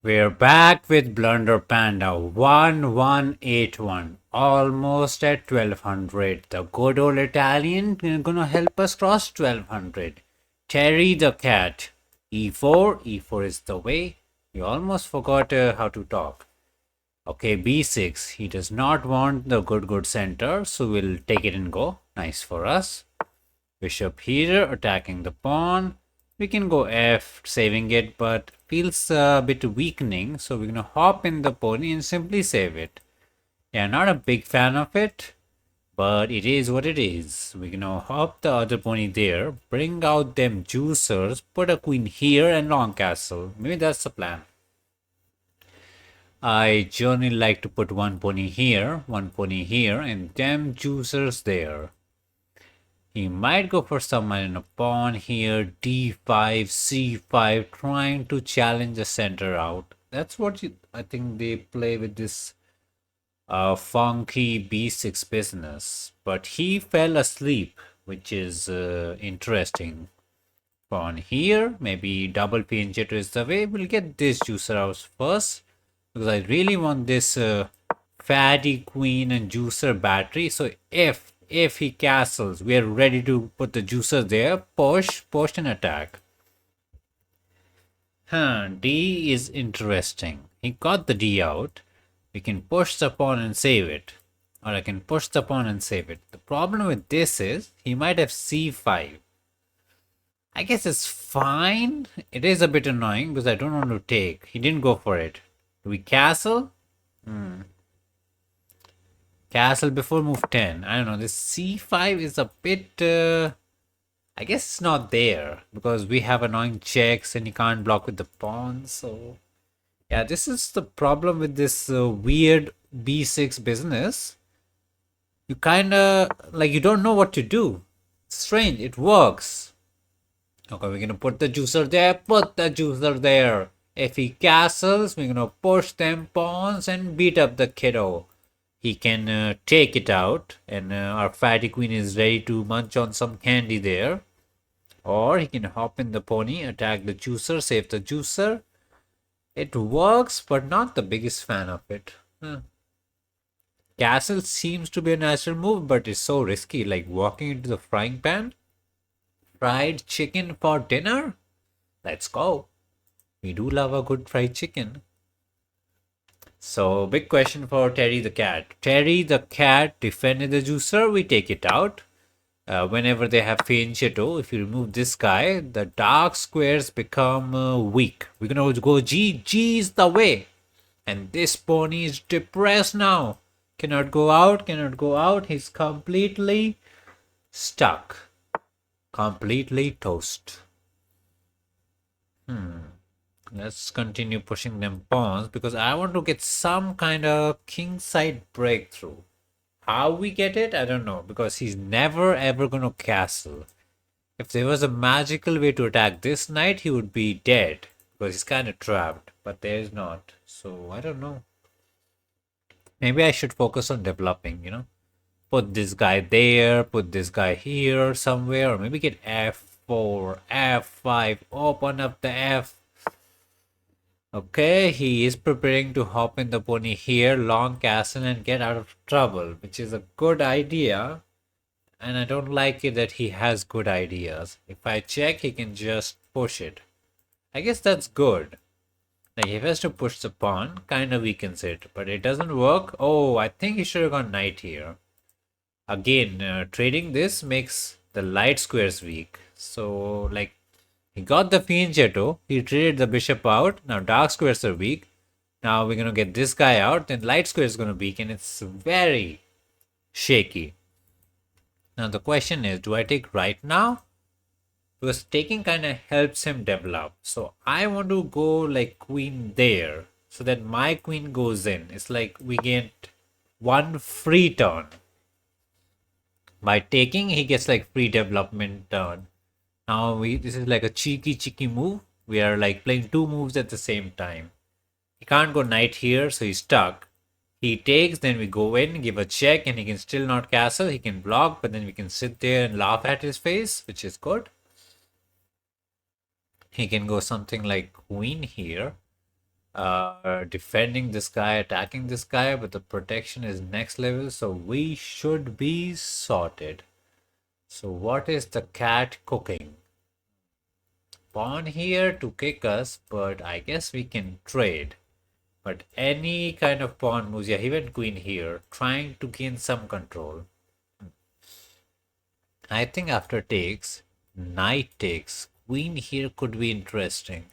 We're back with Blunder Panda 1181, almost at 1200. The good old Italian gonna help us cross 1200. Terry the cat. E4, E4 is the way. You almost forgot how to talk. Okay, B6. He does not want the good center, so we'll take it and go. Nice for us. Bishop here, attacking the pawn. We can go F, saving it, but feels a bit weakening. So we're gonna hop in the pony and simply save it. Yeah, not a big fan of it, but it is what it is. We're gonna hop the other pony there, bring out them juicers, put a queen here and long castle. Maybe that's the plan. I generally like to put one pony here, and them juicers there. He might go for someone in a pawn here, d5, c5, trying to challenge the center out. That's what I think they play with this funky b6 business. But he fell asleep, which is interesting. Pawn here, maybe double pinch is the way. We'll get this juicer out first because I really want this fatty queen and juicer battery. So if he castles, we are ready to put the juicer there, push and attack. D is interesting. He got the D out. We can push the pawn and save it. Or I can push the pawn and save it. The problem with this is he might have C5. I guess it's fine. It is a bit annoying because I don't want to take. He didn't go for it. Do we castle? Castle before move 10. I don't know. This c5 is a bit... I guess it's not there because we have annoying checks and you can't block with the pawn. So yeah, this is the problem with this weird b6 business. You kind of like you don't know what to do. Strange. It works. Okay, we're gonna put the juicer there. Put the juicer there. If he castles, we're gonna push them pawns and beat up the kiddo. He can take it out, and our fatty queen is ready to munch on some candy there. Or he can hop in the pony, attack the juicer, save the juicer. It works, but not the biggest fan of it. Castle seems to be a natural move, but it's so risky, like walking into the frying pan. Fried chicken for dinner? Let's go. We do love a good fried chicken. So, big question for Terry the cat. Terry the cat defended the juicer. We take it out. Whenever they have fianchetto, if you remove this guy, the dark squares become weak. We're gonna go G. G is the way. And this pony is depressed now. Cannot go out, cannot go out. He's completely stuck. Completely toast. Let's continue pushing them pawns because I want to get some kind of kingside breakthrough. How we get it, I don't know because he's never ever gonna castle. If there was a magical way to attack this knight, he would be dead because he's kind of trapped, but there is not. So I don't know. Maybe I should focus on developing, Put this guy there, put this guy here somewhere, or maybe get F4, F5, open up the F. Okay, he is preparing to hop in the pony here, long castle and get out of trouble, which is a good idea. And I don't like it that he has good ideas. If I check, he can just push it. I guess that's good. Like, if he has to push the pawn, kind of weakens it, but it doesn't work. Oh, I think he should have gone knight here. Again, trading this makes the light squares weak. So, like, he got the fianchetto, he traded the bishop out, now dark squares are weak. Now we're gonna get this guy out, then light square is gonna weaken. It's very shaky. Now the question is, do I take right now? Because taking kind of helps him develop. So I want to go like queen there, so that my queen goes in. It's like we get one free turn. By taking, he gets like free development turn. Now this is like a cheeky move. We are like playing two moves at the same time. He can't go knight here, so he's stuck. He takes, then we go in, give a check, and he can still not castle. He can block, but then we can sit there and laugh at his face, which is good. He can go something like queen here. defending this guy, attacking this guy, but the protection is next level, so we should be sorted. So what is the cat cooking? Pawn here to kick us, but I guess we can trade. But any kind of pawn moves, yeah, he went queen here, trying to gain some control. I think after takes, knight takes, queen here could be interesting.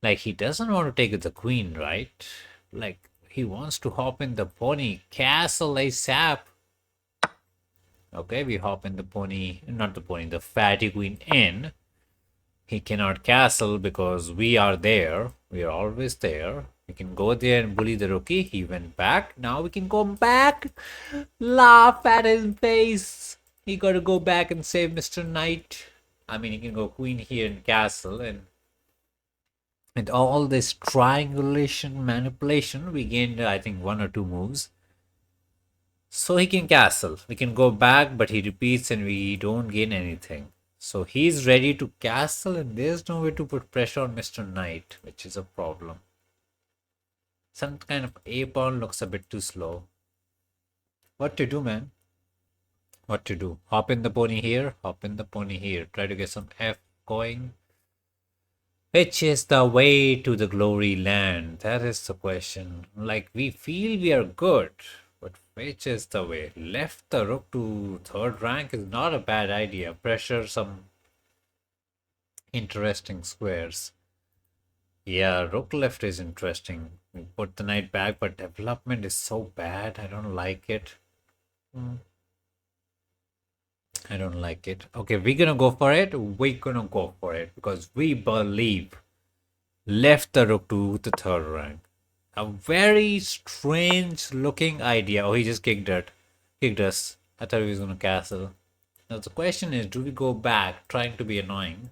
Like, he doesn't want to take the queen, right? Like, he wants to hop in the pony. Castle ASAP. Okay, we hop in the pony, not the pony, the fatty queen in. He cannot castle because we are there. We are always there. We can go there and bully the rookie. He went back. Now we can go back. Laugh at his face. He got to go back and save Mr. Knight. I mean, he can go queen here and castle, and all this triangulation manipulation, we gained, I think, 1 or 2 moves. So he can castle. We can go back, but he repeats and we don't gain anything. So he's ready to castle, and there's no way to put pressure on Mr. Knight, which is a problem. Some kind of A pawn looks a bit too slow. What to do, man? What to do? Hop in the pony here, hop in the pony here. Try to get some F going. Which is the way to the glory land? That is the question. Like, we feel we are good, but which is the way? Left the rook to third rank is not a bad idea. Pressure some interesting squares. Yeah, rook left is interesting. We put the knight back, but development is so bad. I don't like it. I don't like it. Okay, we're gonna go for it. We're gonna go for it because we believe. Left the rook to the third rank. A very strange looking idea. Oh, he just kicked us. I thought he was gonna castle. Now the question is, do we go back trying to be annoying,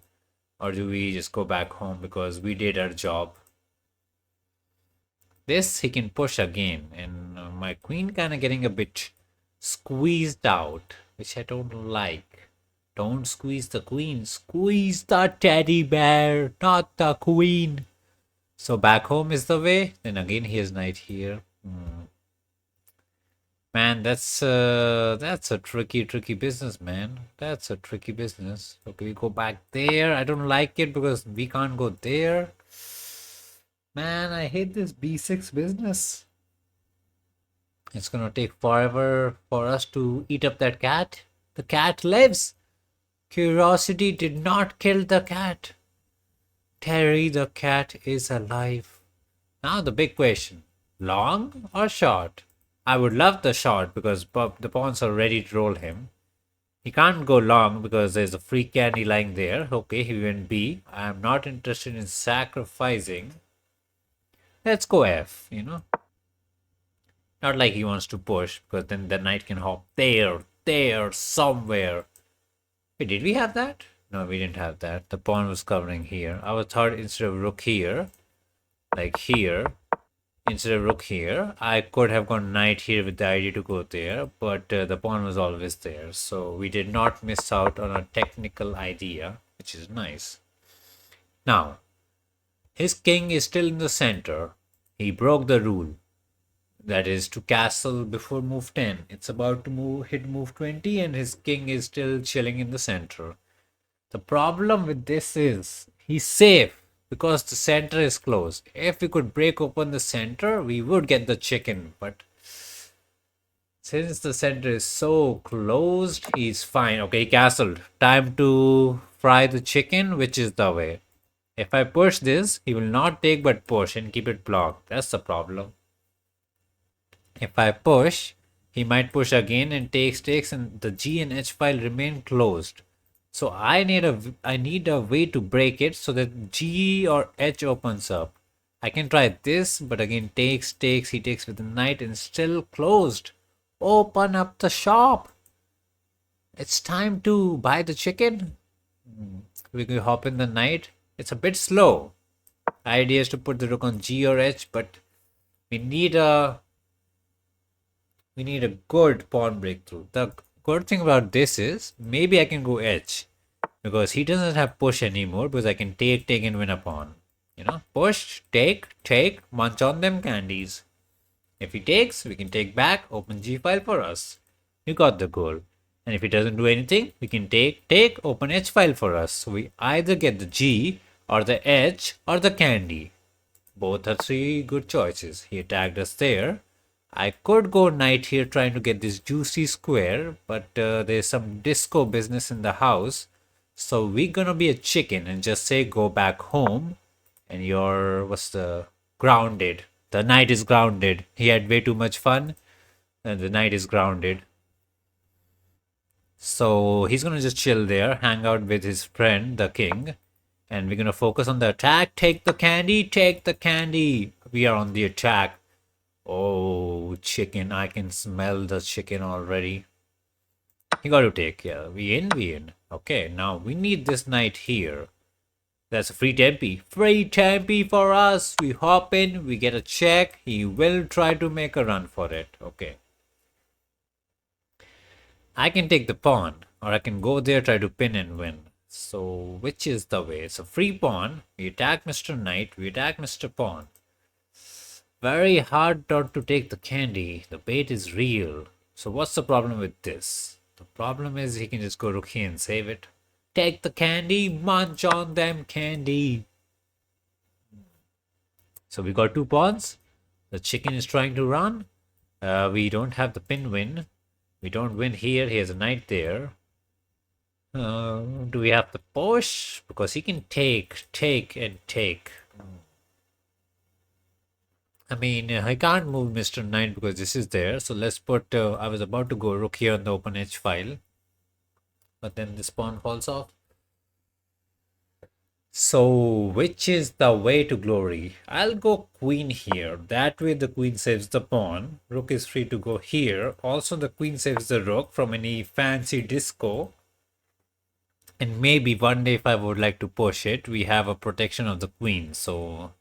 or do we just go back home because we did our job? This he can push again, and my queen kind of getting a bit squeezed out, which I don't like. Don't squeeze the queen. Squeeze the teddy bear, not the queen. So back home is the way. Then again, he has knight here. Man, that's a tricky business, man. That's a tricky business. Okay, we go back there. I don't like it because we can't go there. Man, I hate this b6 business. It's gonna take forever for us to eat up that cat. The cat lives. Curiosity did not kill the cat. Terry the cat is alive. Now the big question. Long or short? I would love the short because the pawns are ready to roll him. He can't go long because there's a free candy lying there. Okay, he went B. I am not interested in sacrificing. Let's go F, you know. Not like he wants to push because then the knight can hop there, somewhere. Wait, did we have that? No, we didn't have that. The pawn was covering here. I was thought instead of rook here, like here, instead of rook here, I could have gone knight here with the idea to go there, but the pawn was always there. So we did not miss out on a technical idea, which is nice. Now, his king is still in the center. He broke the rule. That is to castle before move 10. It's about to hit move 20 and his king is still chilling in the center. The problem with this is he's safe because the center is closed. If we could break open the center, we would get the chicken. But since the center is so closed, he's fine. Okay, he castled. Time to fry the chicken, which is the way. If I push this, he will not take but push and keep it blocked. That's the problem. If I push, he might push again and takes and the G and H file remain closed. So I need a way to break it so that G or H opens up. I can try this, but again takes, he takes with the knight and still closed. Open up the shop. It's time to buy the chicken. We can hop in the knight. It's a bit slow. Idea is to put the rook on G or H, but we need a good pawn breakthrough. The good thing about this is maybe I can go H because he doesn't have push anymore because I can take and win a pawn. Push, take, munch on them candies. If he takes, we can take back, open G file for us. We got the goal. And if he doesn't do anything, we can take, open H file for us. So we either get the G or the H or the candy. Both are three good choices. He attacked us there. I could go knight here trying to get this juicy square, but there's some disco business in the house. So we're gonna be a chicken and just say go back home. And what's the grounded? The knight is grounded. He had way too much fun, and the knight is grounded. So he's gonna just chill there, hang out with his friend, the king, and we're gonna focus on the attack. Take the candy, take the candy. We are on the attack. Oh, chicken! I can smell the chicken already. You got to take, yeah. We in. Okay, now we need this knight here. That's a free tempi. Free tempi for us. We hop in, we get a check. He will try to make a run for it. Okay. I can take the pawn, or I can go there, try to pin and win. So, which is the way? So, free pawn. We attack Mr. Knight. We attack Mr. Pawn. Very hard not to take the candy. The bait is real. So, what's the problem with this? The problem is he can just go rook here and save it. Take the candy, munch on them candy. So we got 2 pawns. The chicken is trying to run. We don't have the pin win. We don't win here. He has a knight there. Do we have to push? Because he can take, and take. I mean, I can't move Mr. Knight because this is there. So let's put, I was about to go rook here on the open H file. But then this pawn falls off. So, which is the way to glory? I'll go queen here. That way the queen saves the pawn. Rook is free to go here. Also, the queen saves the rook from any fancy disco. And maybe one day if I would like to push it, we have a protection of the queen. So,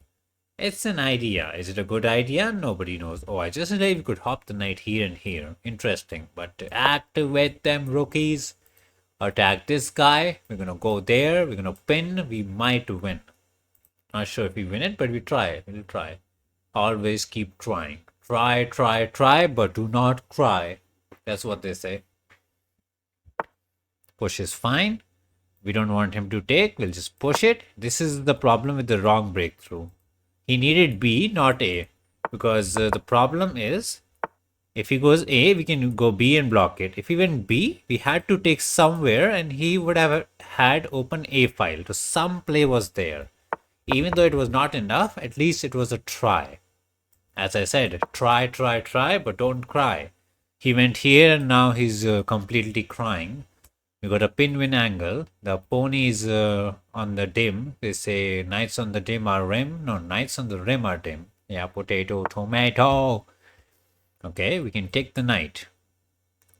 it's an idea. Is it a good idea? Nobody knows. Oh, I just said we could hop the knight here and here. Interesting. But to activate them rookies, attack this guy. We're gonna go there. We're gonna pin. We might win. Not sure if we win it, but we try. We'll try. Always keep trying. Try, but do not cry. That's what they say. Push is fine. We don't want him to take. We'll just push it. This is the problem with the wrong breakthrough. He needed B, not A. Because the problem is, if he goes A, we can go B and block it. If he went B, we had to take somewhere and he would have had open A file. So some play was there. Even though it was not enough, at least it was a try. As I said, try, but don't cry. He went here and now he's completely crying. We got a pin-win angle. The pony is on the dim. They say knights on the dim are rim. No, knights on the rim are dim. Yeah, potato, tomato. Okay, we can take the knight.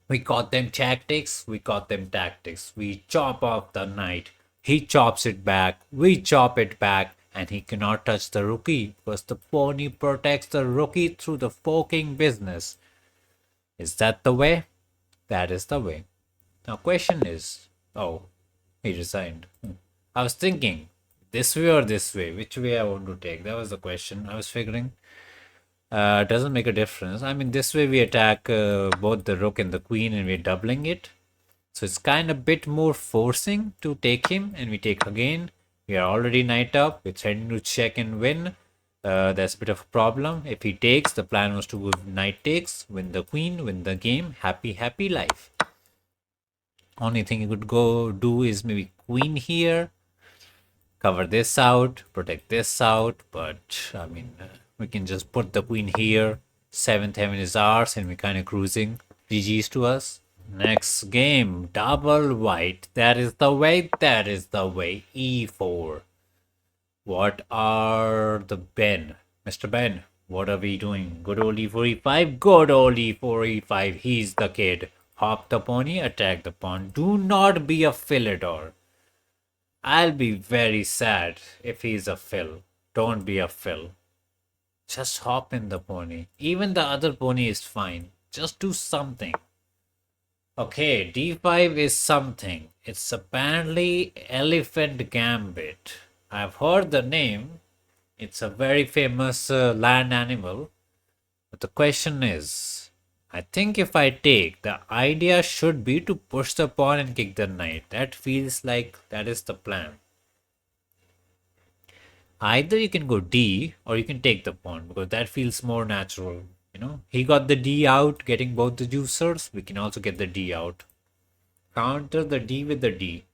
We got them tactics. We got them tactics. We chop off the knight. He chops it back. We chop it back. And he cannot touch the rookie because the pony protects the rookie through the forking business. Is that the way? That is the way. Now, question is, oh, he resigned. I was thinking, this way or this way? Which way I want to take? That was the question I was figuring. Doesn't make a difference. I mean, this way we attack both the rook and the queen and we're doubling it. So it's kind of a bit more forcing to take him and we take again. We are already knight up. We're threatening to check and win. That's a bit of a problem. If he takes, the plan was to go knight takes, win the queen, win the game. Happy, happy life. Only thing you could go do is maybe queen here. Cover this out, protect this out. But, I mean, we can just put the queen here. 7th heaven is ours and we're kind of cruising. GG's to us. Next game, double white. That is the way, that is the way. E4. What are the Ben? Mr. Ben, what are we doing? Good old E4, E5? Good old E4, E5. He's the kid. Hop the pony, attack the pawn. Do not be a Philidor. I'll be very sad if he's a Phil. Don't be a Phil. Just hop in the pony. Even the other pony is fine. Just do something. Okay, D5 is something. It's apparently Elephant Gambit. I've heard the name. It's a very famous land animal. But the question is, I think if I take, the idea should be to push the pawn and kick the knight. That feels like that is the plan. Either you can go D or you can take the pawn because that feels more natural. You know, he got the D out, getting both the juicers. We can also get the D out. Counter the D with the D.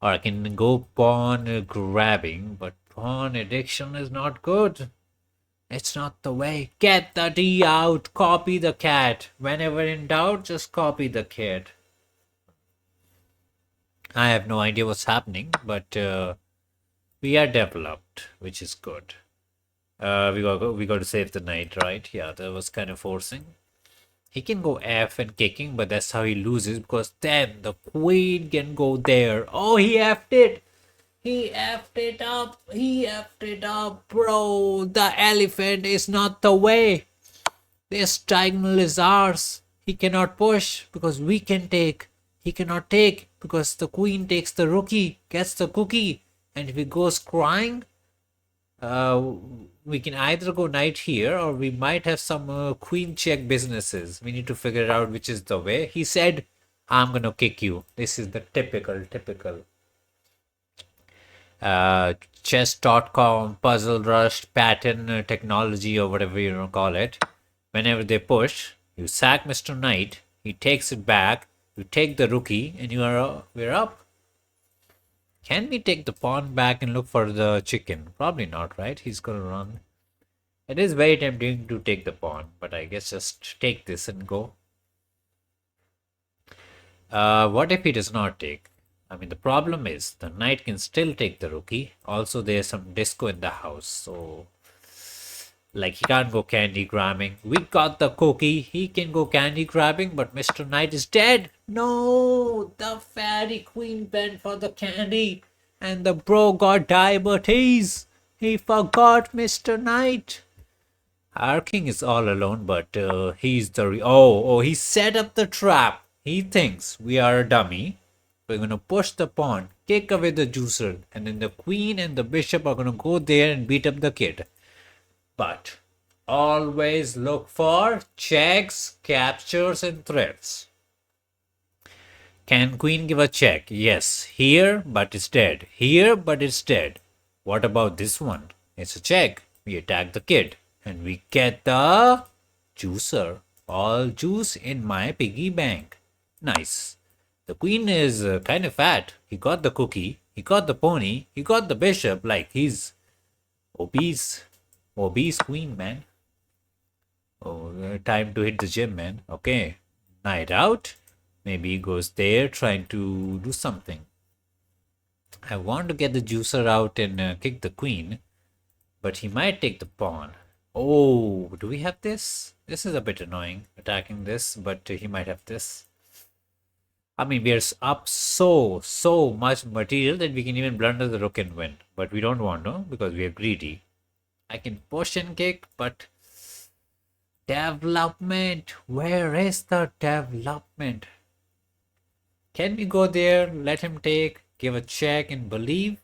Or I can go pawn grabbing, but pawn addiction is not good. It's not the way. Get the D out. Copy the cat. Whenever in doubt, just copy the cat. I have no idea what's happening, but we are developed, which is good. We got to save the knight, right? Yeah, that was kind of forcing. He can go F and kicking, but that's how he loses because then the queen can go there. Oh, he F'd it. He F'd it up. He F'd it up, bro. The elephant is not the way. This diagonal is ours. He cannot push because we can take. He cannot take because the queen takes the rookie, gets the cookie. And if he goes crying, we can either go knight here or we might have some queen check businesses. We need to figure out which is the way. He said, I'm going to kick you. This is the typical chess.com puzzle rush pattern technology or whatever you want to call it. Whenever they push, you sack Mr. Knight, he takes it back, you take the rookie, and we're up. Can we take the pawn back and look for the chicken? Probably not, right? He's gonna run. It is very tempting to take the pawn, but I guess just take this and go. What if he does not take? I mean, the problem is the knight can still take the rookie. Also, there's some disco in the house, so like he can't go candy grabbing. We got the cookie. He can go candy grabbing, but Mr. Knight is dead. No, the fairy queen went for the candy, and the bro got diabetes. He forgot Mr. Knight. Our king is all alone, but he's the he set up the trap. He thinks we are a dummy. We're gonna push the pawn, kick away the juicer, and then the queen and the bishop are gonna go there and beat up the kid. But always look for checks, captures, and threats. Can queen give a check? Yes. Here, but it's dead. Here, but it's dead. What about this one? It's a check. We attack the kid. And we get the juicer. All juice in my piggy bank. Nice. The queen is kind of fat. He got the cookie. He got the pony. He got the bishop. Like he's obese. Obese queen, man. Oh, time to hit the gym, man. Okay. Night out. Maybe he goes there trying to do something. I want to get the juicer out and kick the queen. But he might take the pawn. Oh, do we have this? This is a bit annoying, attacking this, but he might have this. I mean, we're up so much material that we can even blunder the rook and win. But we don't want to because we are greedy. I can push and kick, but development. Where is the development? Can we go there, let him take, give a check and believe?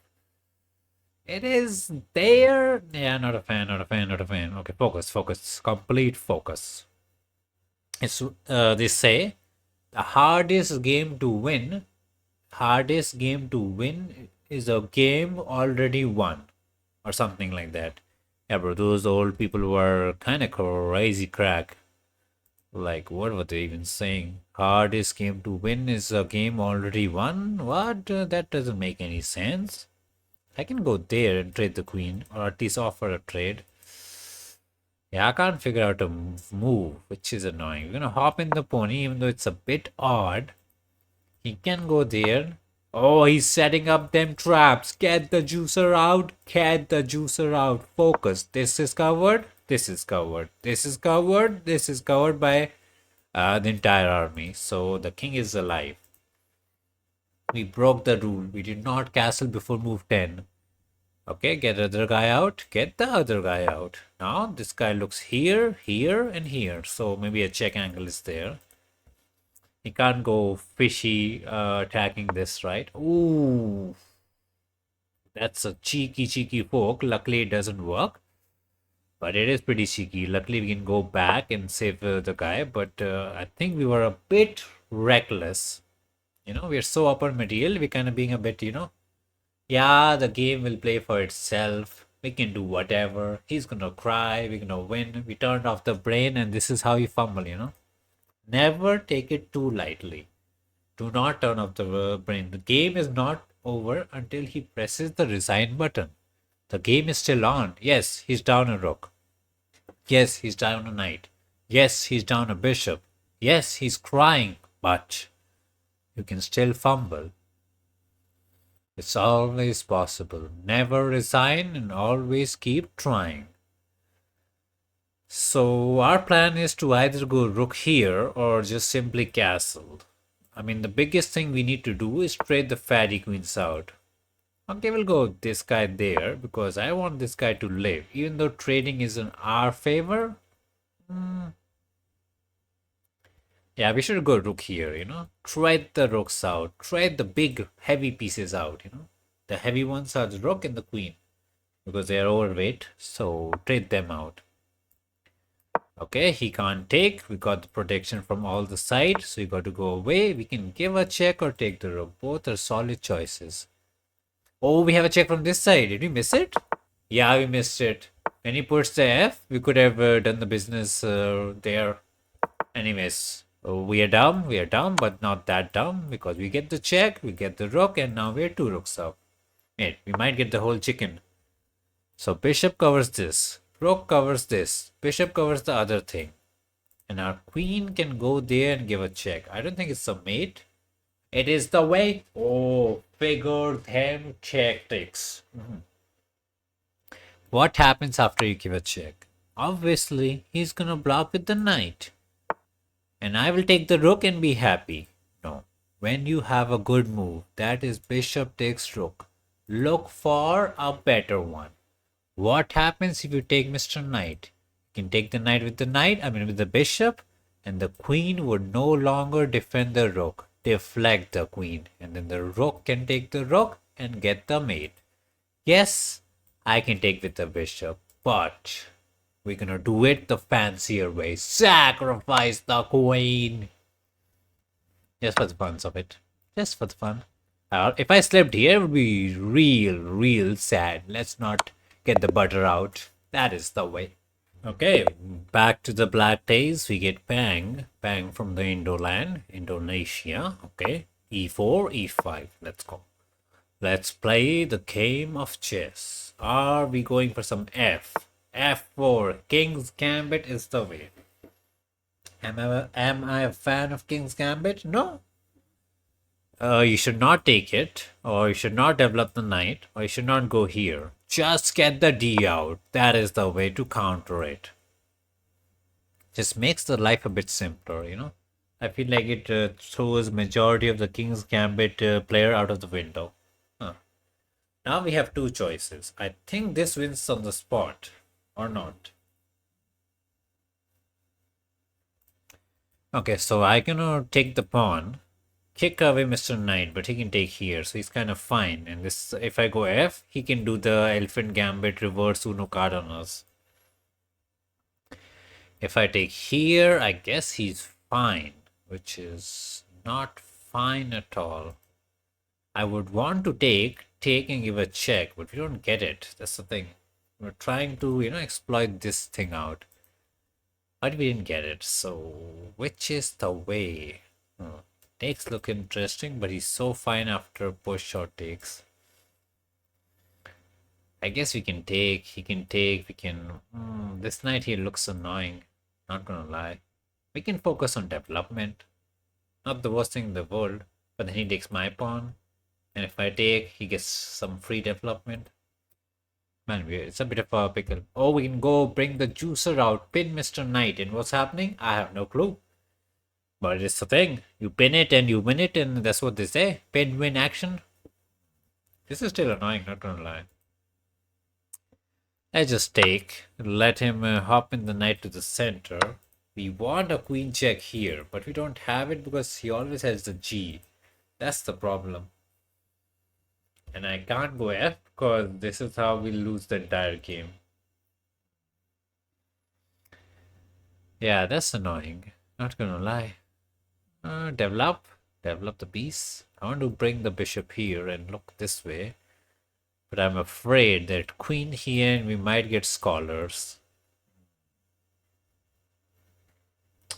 It is there. Yeah, not a fan. Okay, focus. Complete focus. It's they say the hardest game to win is a game already won or something like that. Yeah, bro, those old people were kind of crazy crack. Like, what were they even saying? Hardest game to win is a game already won? What? That doesn't make any sense. I can go there and trade the queen, or at least offer a trade. Yeah, I can't figure out a move, which is annoying. We're gonna hop in the pony, even though it's a bit odd. He can go there. Oh, he's setting up them traps. Get the juicer out. Get the juicer out. Focus. This is covered. This is covered. This is covered. This is covered by the entire army. So the king is alive. We broke the rule. We did not castle before move 10. Okay, get the other guy out. Get the other guy out. Now this guy looks here, here, and here. So maybe a check angle is there. He can't go fishy attacking this, right? Ooh. That's a cheeky fork. Luckily, it doesn't work. But it is pretty cheeky. Luckily, we can go back and save the guy. But I think we were a bit reckless. We're so upper material. We're kind of being a bit, yeah, the game will play for itself. We can do whatever. He's gonna cry. We're gonna win. We turned off the brain, and this is how you fumble. Never take it too lightly. Do not turn off the brain. The game is not over until he presses the resign button. The game is still on. Yes, he's down a rook. Yes, he's down a knight. Yes, he's down a bishop. Yes, he's crying, but you can still fumble. It's always possible. Never resign and always keep trying. So our plan is to either go rook here or just simply castle. I mean, the biggest thing we need to do is trade the fatty queens out. Okay, we'll go this guy there because I want this guy to live. Even though trading is in our favor. Yeah, we should go rook here. Trade the rooks out. Trade the big, heavy pieces out. The heavy ones are the rook and the queen because they are overweight. So trade them out. Okay, he can't take. We got the protection from all the sides, so you got to go away. We can give a check or take the rook. Both are solid choices. Oh, we have a check from this side. Did we miss it? Yeah, we missed it. When he puts the F, we could have done the business there. Anyways, we are dumb, but not that dumb because we get the check, we get the rook, and now we're 2 rooks up. Wait, we might get the whole chicken. So bishop covers this, rook covers this, bishop covers the other thing. And our queen can go there and give a check. I don't think it's a mate. It is the way. Oh, figure them tactics. What happens after you give a check? Obviously, he's gonna block with the knight. And I will take the rook and be happy. No. When you have a good move, that is bishop takes rook. Look for a better one. What happens if you take Mr. Knight? You can take the knight with with the bishop, and the queen would no longer defend the rook, deflect the queen, and then the rook can take the rook and get the mate. Yes, I can take with the bishop, but we're gonna do it the fancier way. Sacrifice the queen. Just for the fun of it. Just for the fun. If I slept here, it would be real sad. Let's not get the butter out. That is the way. Okay, back to the black days. We get bang from the Indoland, Indonesia. Okay, e4, e5. Let's go. Let's play the game of chess. Are we going for some f? f4. King's Gambit is the way. Am I a fan of King's Gambit? No. You should not take it, or you should not develop the knight, or you should not go here. Just get the D out. That is the way to counter it. Just makes the life a bit simpler. I feel like it throws majority of the King's Gambit player out of the window. Now we have 2 choices. I think this wins on the spot, or not. Okay, so I'm gonna take the pawn. Kick away Mr. Knight, but he can take here, so he's kind of fine. And this, if I go F, he can do the Elephant Gambit reverse Uno card on us. If I take here, I guess he's fine, which is not fine at all. I would want to take and give a check, but we don't get it. That's the thing. We're trying to, exploit this thing out. But we didn't get it, so which is the way? Takes look interesting, but he's so fine after push or takes. I guess we can take, he can take, we can... this knight here looks annoying, not gonna lie. We can focus on development. Not the worst thing in the world, but then he takes my pawn. And if I take, he gets some free development. Man, it's a bit of a pickle. Oh, we can go bring the juicer out, pin Mr. Knight. And what's happening? I have no clue. But it's the thing. You pin it and you win it, and that's what they say. Pin win action. This is still annoying, not gonna lie. I just take, let him hop in the knight to the center. We want a queen check here, but we don't have it because he always has the G. That's the problem. And I can't go F because this is how we lose the entire game. Yeah, that's annoying. Not gonna lie. Develop the piece. I want to bring the bishop here and look this way. But I'm afraid that queen here and we might get scholars.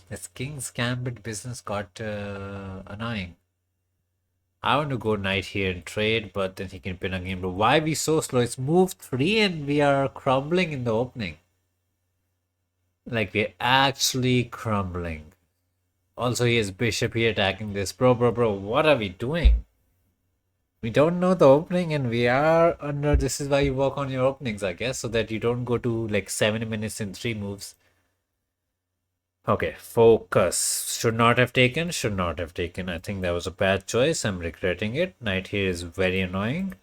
This king's gambit business got annoying. I want to go knight here and trade, but then he can pin again. But why we so slow? It's move 3 and we are crumbling in the opening. Like we're actually crumbling. Also, he has bishop here attacking this. Bro, what are we doing? We don't know the opening and we are under. This is why you work on your openings, I guess, so that you don't go to like 7 minutes in 3 moves. Okay, focus. Should not have taken, should not have taken. I think that was a bad choice. I'm regretting it. Knight here is very annoying.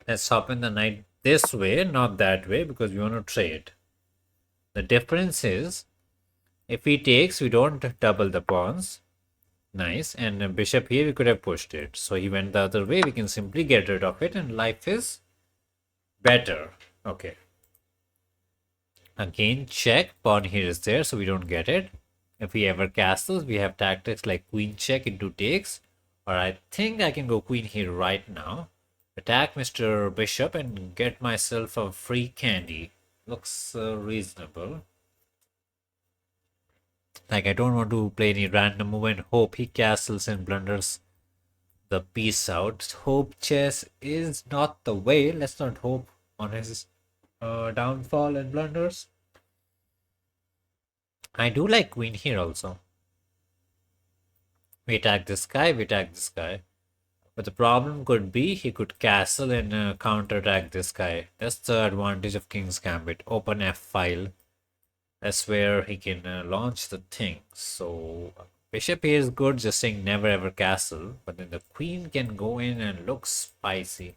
Let's hop in the knight this way, not that way, because we want to trade. The difference is, if he takes, we don't double the pawns. Nice. And bishop here, we could have pushed it. So he went the other way. We can simply get rid of it and life is better. Okay. Again, check. Pawn here is there, so we don't get it. If he ever castles, we have tactics like queen check into takes. Or I think I can go queen here right now. Attack Mr. Bishop and get myself a free candy. Looks reasonable. Like, I don't want to play any random move and hope he castles and blunders the piece out. Hope chess is not the way. Let's not hope on his downfall and blunders. I do like queen here also. We attack this guy, we attack this guy. But the problem could be he could castle and counterattack this guy. That's the advantage of King's Gambit. Open F file. That's where he can launch the thing. So bishop here is good, just saying never ever castle. But then the queen can go in and look spicy.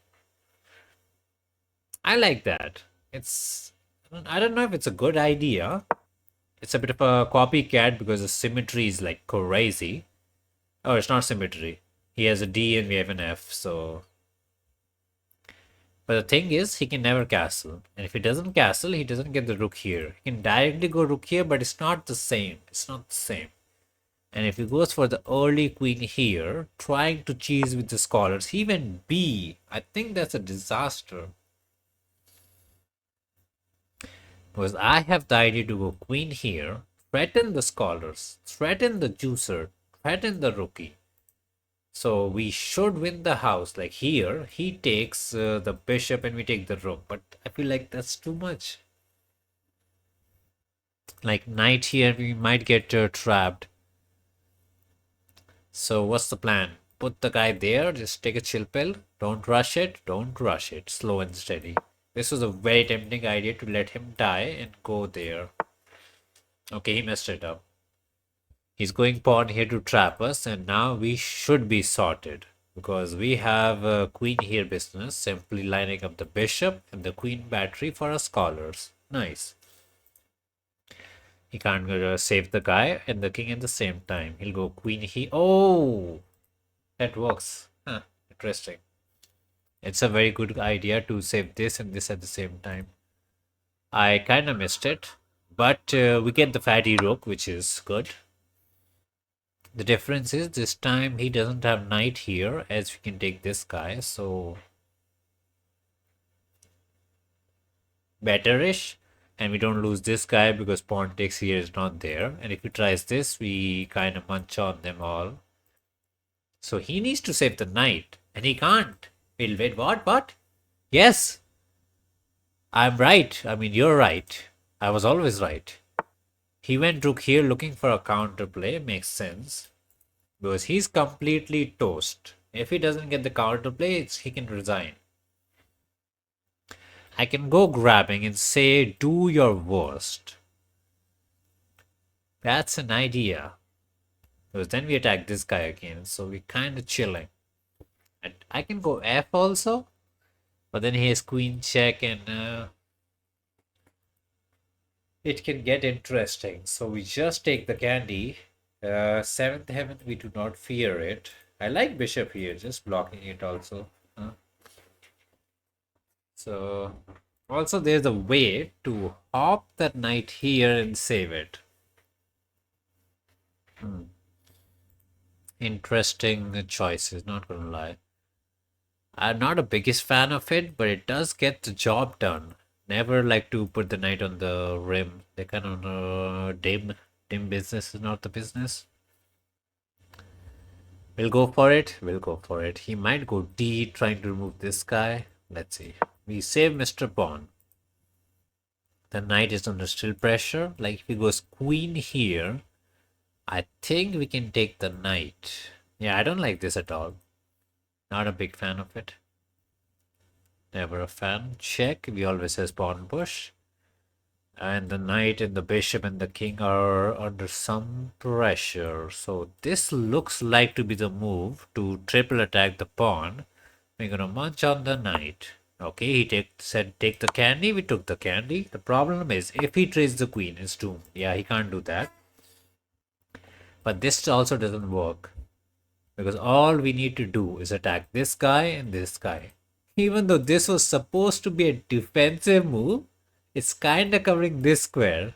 I like that. I don't know if it's a good idea. It's a bit of a copycat because the symmetry is like crazy. Oh, it's not symmetry. He has a D and we have an F, so. But the thing is, he can never castle. And if he doesn't castle, he doesn't get the rook here. He can directly go rook here, but it's not the same. It's not the same. And if he goes for the early queen here, trying to cheese with the scholars, he went B. I think that's a disaster. Because I have the idea to go queen here, threaten the scholars, threaten the juicer, threaten the rookie. So we should win the house. Like here, he takes the bishop and we take the rook. But I feel like that's too much. Like knight here, we might get trapped. So what's the plan? Put the guy there, just take a chill pill. Don't rush it, don't rush it. Slow and steady. This was a very tempting idea to let him die and go there. Okay, he messed it up. He's going pawn here to trap us, and now we should be sorted. Because we have a queen here business, simply lining up the bishop and the queen battery for our scholars. Nice. He can't save the guy and the king at the same time. He'll go queen here. Oh! That works. Huh, interesting. It's a very good idea to save this and this at the same time. I kind of missed it. But we get the fatty rook, which is good. The difference is this time he doesn't have knight here, as we can take this guy, so betterish. And we don't lose this guy because pawn takes here is not there. And if he tries this, we kind of munch on them all. So he needs to save the knight, and he can't. Wait, what? Yes! I'm right. I mean, you're right. I was always right. He went rook here looking for a counterplay. Makes sense. Because he's completely toast. If he doesn't get the counterplay, he can resign. I can go grabbing and say, do your worst. That's an idea. Because then we attack this guy again. So we're kind of chilling. And I can go F also. But then he has queen check and it can get interesting. So we just take the candy. Seventh heaven, we do not fear it. I like bishop here, just blocking it also. So also there's a way to hop that knight here and save it. Interesting choices, not gonna lie. I'm not a biggest fan of it, but it does get the job done. Never like to put the knight on the rim. They kind of dim. Dim business is not the business. We'll go for it. We'll go for it. He might go D trying to remove this guy. Let's see. We save Mr. Pawn. The knight is under still pressure. Like if he goes queen here, I think we can take the knight. Yeah, I don't like this at all. Not a big fan of it. Never a fan. Check. We always says pawn push. And the knight and the bishop and the king are under some pressure. So this looks like to be the move to triple attack the pawn. We're gonna munch on the knight. Okay, he said take the candy. We took the candy. The problem is if he trades the queen, it's doomed. Yeah, he can't do that. But this also doesn't work. Because all we need to do is attack this guy and this guy. Even though this was supposed to be a defensive move, it's kinda covering this square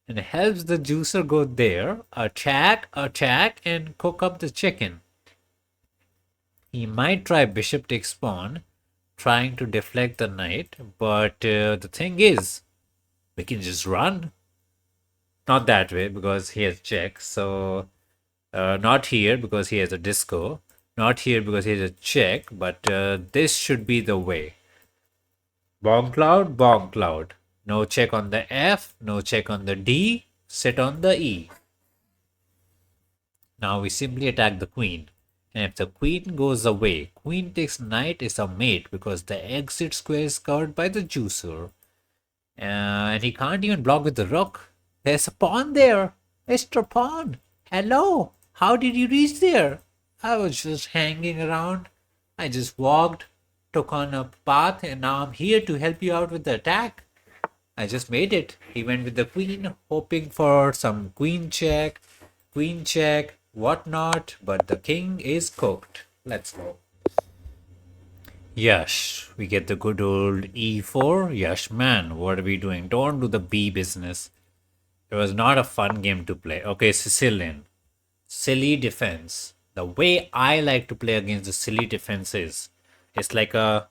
and helps the juicer go there, attack, and cook up the chicken. He might try bishop takes pawn, trying to deflect the knight, but the thing is, we can just run. Not that way because he has check, so not here because he has a disco, not here because he has a check, but this should be the way. Bomb cloud. No check on the F, no check on the D, sit on the E. Now we simply attack the queen. And if the queen goes away, queen takes knight is a mate because the exit square is covered by the juicer. And he can't even block with the rook. There's a pawn there. Mr. Pawn. Hello. How did you reach there? I was just hanging around. I just walked, took on a path, and now I'm here to help you out with the attack. I just made it. He went with the queen, hoping for some queen check, whatnot, but the king is cooked. Let's go. Yes, we get the good old e4. Yes, man, what are we doing? Don't do the B business. It was not a fun game to play. Okay, Sicilian. Silly defense. The way I like to play against the silly defense is, it's like a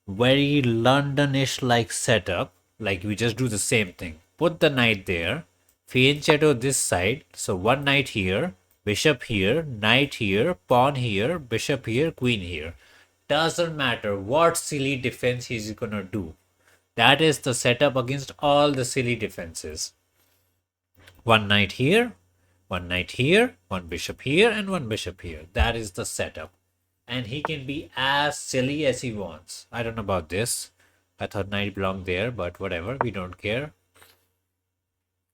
very Londonish like setup. Like we just do the same thing. Put the knight there. Fianchetto this side. So one knight here, bishop here, knight here, pawn here, bishop here, queen here. Doesn't matter what silly defense he's gonna do. That is the setup against all the silly defenses. One knight here, one bishop here, and one bishop here. That is the setup. And he can be as silly as he wants. I don't know about this. I thought knight belonged there, but whatever. We don't care.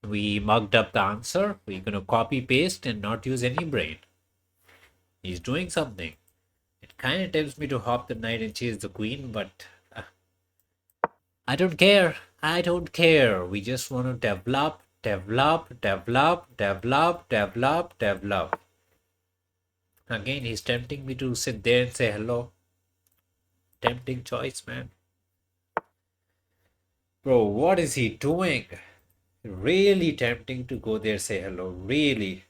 We mugged up the answer. We're going to copy paste and not use any brain. He's doing something. It kind of tempts me to hop the knight and chase the queen, but I don't care. I don't care. We just want to develop. Again, he's tempting me to sit there and say hello. Tempting choice, man. Bro, what is he doing? Really tempting to go there, say hello. Really.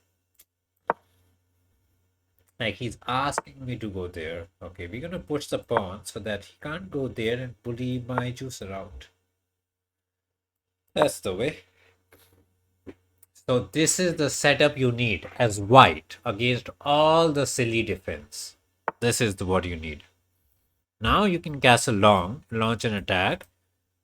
Like he's asking me to go there. Okay, we're gonna push the pawn so that he can't go there and bully my juicer out. That's the way. So this is the setup you need as white against all the silly defense. This is what you need. Now you can castle long, launch an attack,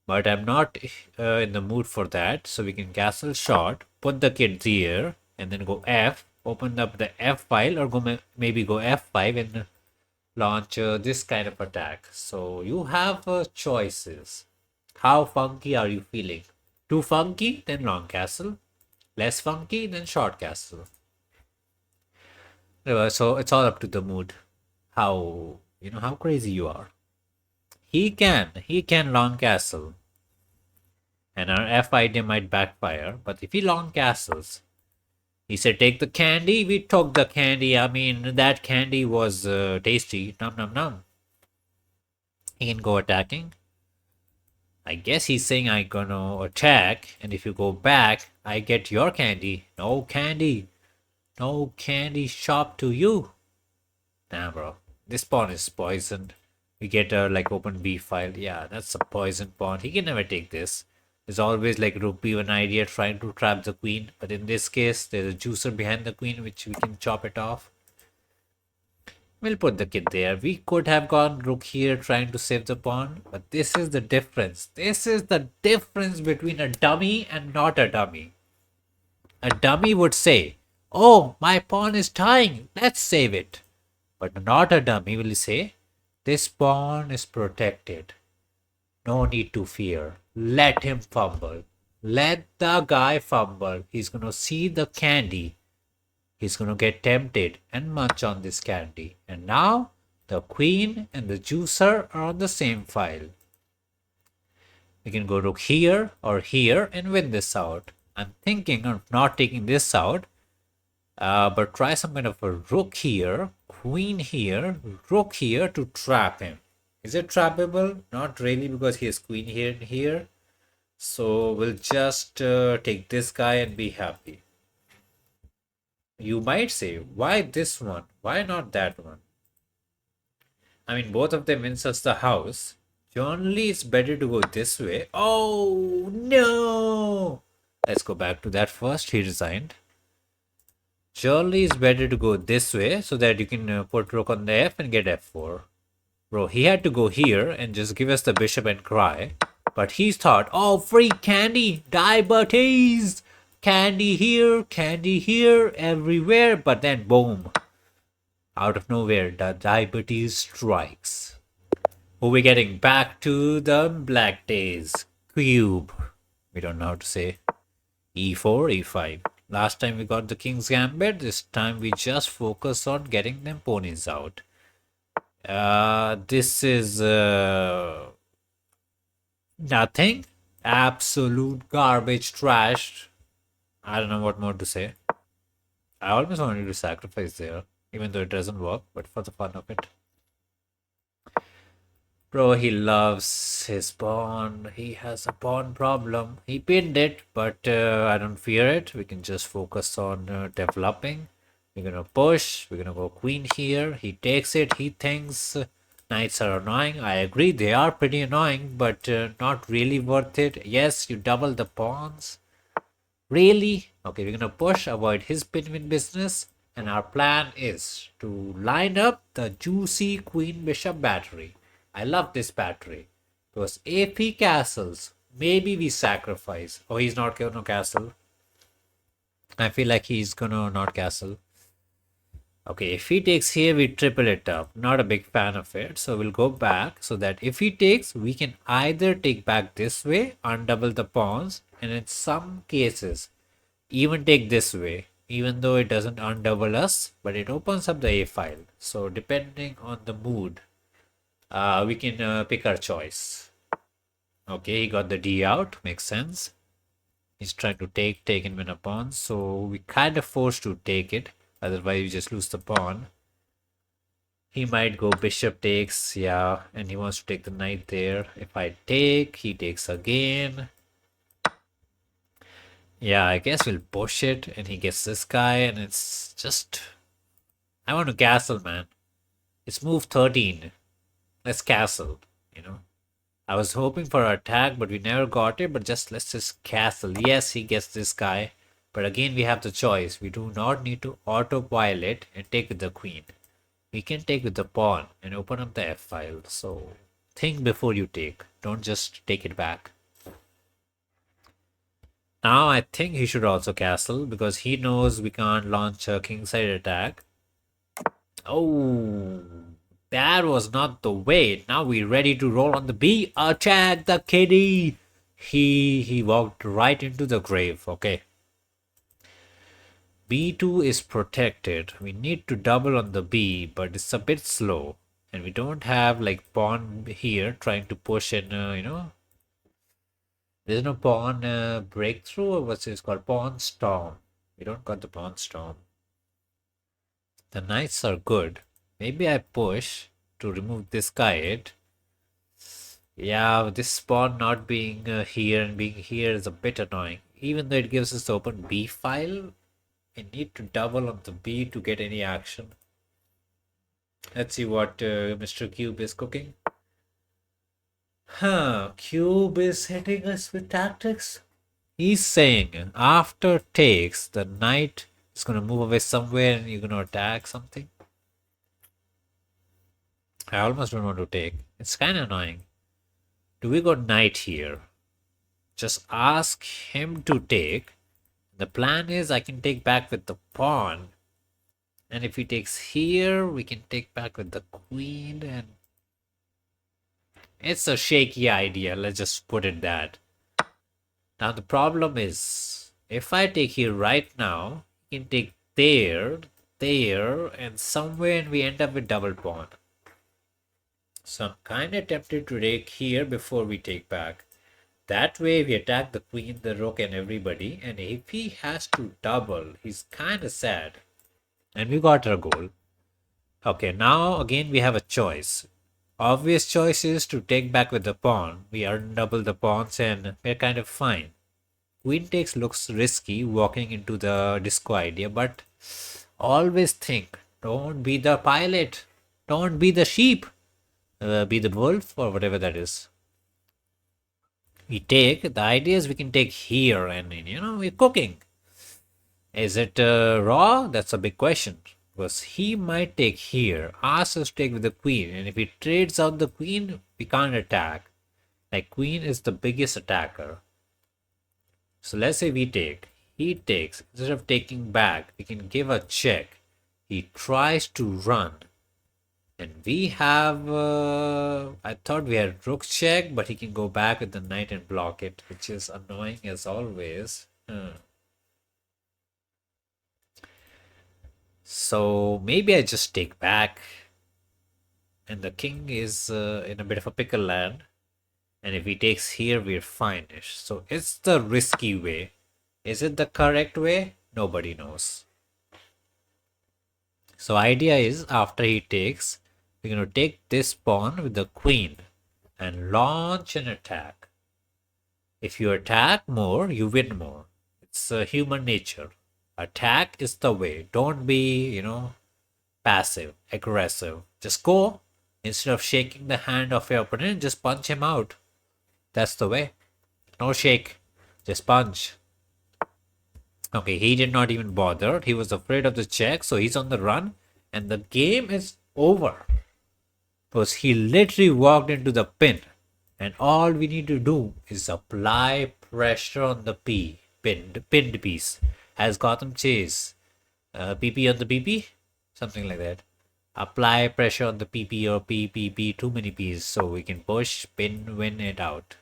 but I'm not in the mood for that. So we can castle short, put the kid there, and then go F, open up the F file, or maybe go F5 and launch this kind of attack. So you have choices. How funky are you feeling? Too funky? Then long castle. Less funky? Then short castle. So it's all up to the mood. How crazy you are. He can long castle. And our F idea might backfire. But if he long castles, he said take the candy. We took the candy. I mean, that candy was tasty. Nom nom nom. He can go attacking. I guess he's saying I'm gonna attack, and if you go back, I get your candy. No candy. No candy shop to you. Nah, bro. This pawn is poisoned. We get a like open B file. Yeah, that's a poison pawn. He can never take this. There's always like rook B1 idea trying to trap the queen, but in this case, there's a juicer behind the queen which we can chop it off. We'll put the kid there. We could have gone rook here trying to save the pawn, but this is the difference. This is the difference between a dummy and not a dummy. A dummy would say, "Oh, my pawn is dying. Let's save it." But not a dummy will say, "This pawn is protected. No need to fear. Let him fumble. Let the guy fumble. He's gonna see the candy. He's gonna get tempted and munch on this candy. And now the queen and the juicer are on the same file. We can go rook here or here and win this out. I'm thinking of not taking this out, but try some kind of a rook here, queen here, rook here to trap him. Is it trappable? Not really, because he has queen here and here. So we'll just take this guy and be happy. You might say, why this one? Why not that one? I mean, both of them wins us the house. Generally, it's better to go this way. Oh, no! Let's go back to that first. He resigned. Surely it's better to go this way so that you can put rook on the f and get f4. Bro, he had to go here and just give us the bishop and cry. But he's thought, oh, free candy, diabetes, candy here, everywhere. But then, boom, out of nowhere, the diabetes strikes. We're getting back to the black days. Cube. We don't know how to say. E4, E5. Last time we got the King's Gambit. This time we just focus on getting them ponies out. This is nothing. Absolute garbage trash. I don't know what more to say. I almost wanted to sacrifice there, even though it doesn't work, but for the fun of it. Bro, he loves his pawn. He has a pawn problem. He pinned it, but I don't fear it. We can just focus on developing. We're gonna push. We're gonna go queen here. He takes it. He thinks knights are annoying. I agree, they are pretty annoying, but not really worth it. Yes, you double the pawns. Really? Okay, we're gonna push, avoid his pin-win business. And our plan is to line up the juicy queen bishop battery. I love this battery. Because if he castles, maybe we sacrifice. Oh, he's not gonna castle. I feel like he's gonna not castle. Okay, if he takes here, we triple it up. Not a big fan of it. So we'll go back so that if he takes, we can either take back this way, undouble the pawns, and in some cases, even take this way. Even though it doesn't undouble us, but it opens up the A file. So depending on the mood, we can pick our choice. Okay, he got the D out. Makes sense. He's trying to take and win a pawn. So we kind of forced to take it. Otherwise, we just lose the pawn. He might go bishop takes. Yeah, and he wants to take the knight there. If I take, he takes again. Yeah, I guess we'll push it. And he gets this guy. And it's just... I want to castle, man. It's move 13. Let's castle, you know. I was hoping for an attack, but we never got it. But let's just castle. Yes, he gets this guy. But again, we have the choice. We do not need to autopilot and take with the queen. We can take with the pawn and open up the F file. So think before you take. Don't just take it back. Now I think he should also castle because he knows we can't launch a kingside attack. Oh, that was not the way. Now we're ready to roll on the B. Attack the kitty. He walked right into the grave. Okay. B2 is protected. We need to double on the B, but it's a bit slow. And we don't have like pawn here trying to push in, you know. There's no pawn breakthrough or what's this called? Pawn storm. We don't got the pawn storm. The knights are good. Maybe I push to remove this guy. Yeah, this pawn not being here and being here is a bit annoying. Even though it gives us the open b file, I need to double on the b to get any action. Let's see what Mr. Cube is cooking. Huh, Cube is hitting us with tactics. He's saying after takes, the knight is gonna move away somewhere and you're gonna attack something. I almost don't want to take. It's kind of annoying. Do we go knight here? Just ask him to take. The plan is I can take back with the pawn. And if he takes here, we can take back with the queen. And it's a shaky idea. Let's just put it that. Now the problem is, if I take here right now, he can take there, there, and somewhere and we end up with double pawn. So I'm kind of tempted to take here before we take back. That way we attack the queen, the rook and everybody. And if he has to double, he's kind of sad. And we got our goal. Okay, now again we have a choice. Obvious choice is to take back with the pawn. We earn double the pawns and we're kind of fine. Queen takes looks risky walking into the disco idea, but always think, don't be the pilot. Don't be the sheep. Be the wolf or whatever that is. We take, the idea is we can take here and we're cooking. Is it raw? That's a big question. Because he might take here, ask us to take with the queen, and if he trades out the queen, we can't attack. Like queen is the biggest attacker. So let's say we take, he takes, instead of taking back, we can give a check. He tries to run. And we have, I thought we had rook check, but he can go back with the knight and block it, which is annoying as always. So maybe I just take back. And the king is in a bit of a pickle land. And if he takes here, we're fine-ish. So it's the risky way. Is it the correct way? Nobody knows. So idea is after he takes, we're going to take this pawn with the queen and launch an attack. If you attack more, you win more. It's human nature. Attack is the way. Don't be, passive, aggressive. Just go. Instead of shaking the hand of your opponent, just punch him out. That's the way. No shake. Just punch. Okay, he did not even bother. He was afraid of the check, so he's on the run. And the game is over. Because he literally walked into the pin. And all we need to do is apply pressure on the pinned piece. Has Gotham Chase PP on the PP? Something like that. Apply pressure on the PP or PPP, too many P's, so we can push, pin, win it out.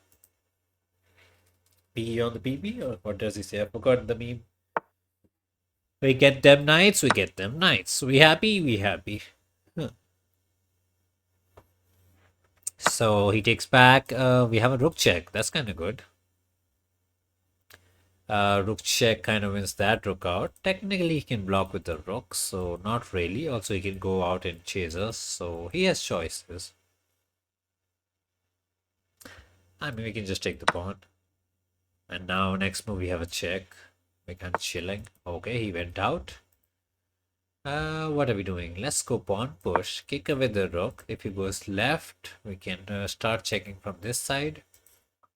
P on the PP, or what does he say? I forgot the meme. We get them knights, we get them knights. We happy, we happy. Huh. So he takes back, we have a rook check. That's kind of good. Rook check kind of wins that rook out. Technically, he can block with the rook, so not really. Also, he can go out and chase us, so he has choices. I mean, we can just take the pawn. And now, next move, we have a check. We're kind of chilling. Okay, he went out. What are we doing? Let's go pawn push. Kick away the rook. If he goes left, we can start checking from this side.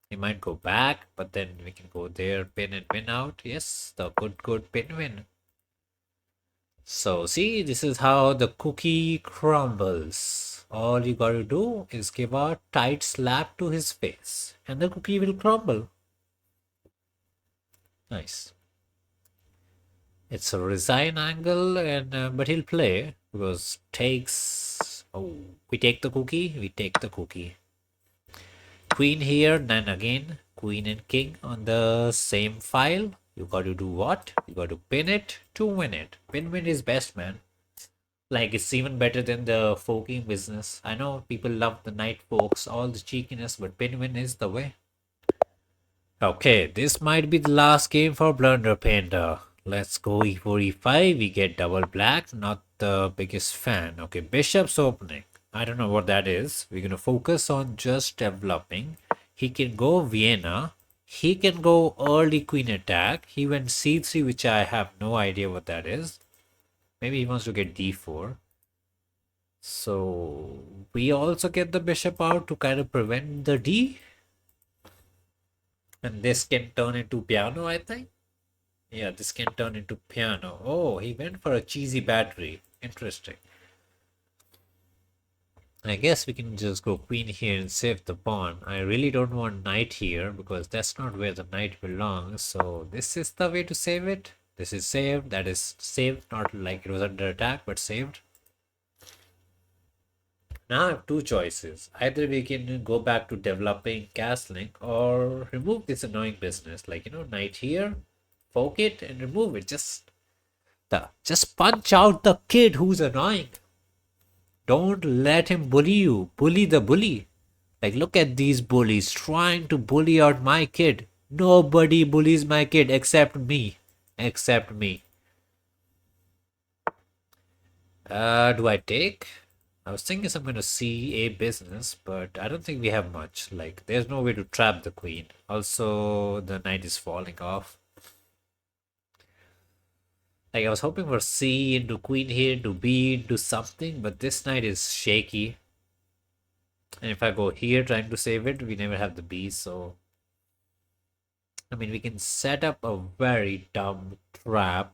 He might go back, but then we can go there, pin and win out. Yes, the good pin win. So see, this is how the cookie crumbles. All you gotta do is give a tight slap to his face and the cookie will crumble. Nice. It's a resign angle, and but he'll play because takes. Oh, we take the cookie. We take the cookie. Queen here, then again queen and king on the same file. You got to do what? You got to pin it to win it. Pin win is best, man. Like it's even better than the forking business. I know people love the knight forks, all the cheekiness, but pin win is the way. Okay, this might be the last game for Blunder Panda. Let's go e4, e5. We get double black. Not the biggest fan. Okay, bishop's opening. I don't know what that is. We're gonna focus on just developing. He can go Vienna. He can go early queen attack. He went c3, which I have no idea what that is. Maybe he wants to get d4. So we also get the bishop out to kind of prevent the d. And this can turn into piano, I think. Yeah, this can turn into piano. Oh, he went for a cheesy battery. Interesting. I guess we can just go queen here and save the pawn. I really don't want knight here because that's not where the knight belongs. So this is the way to save it. This is saved. That is saved. Not like it was under attack, but saved. Now I have two choices. Either we can go back to developing castling or remove this annoying business. Like, knight here, poke it and remove it. Just punch out the kid who's annoying. Don't let him bully you. Bully the bully. Like, look at these bullies trying to bully out my kid. Nobody bullies my kid except me. Except me. Do I take? I was thinking I'm going to see a business, but I don't think we have much. Like, there's no way to trap the queen. Also, the knight is falling off. Like, I was hoping for C into queen here, into B, into something, but this knight is shaky. And if I go here trying to save it, we never have the B, so... I mean, we can set up a very dumb trap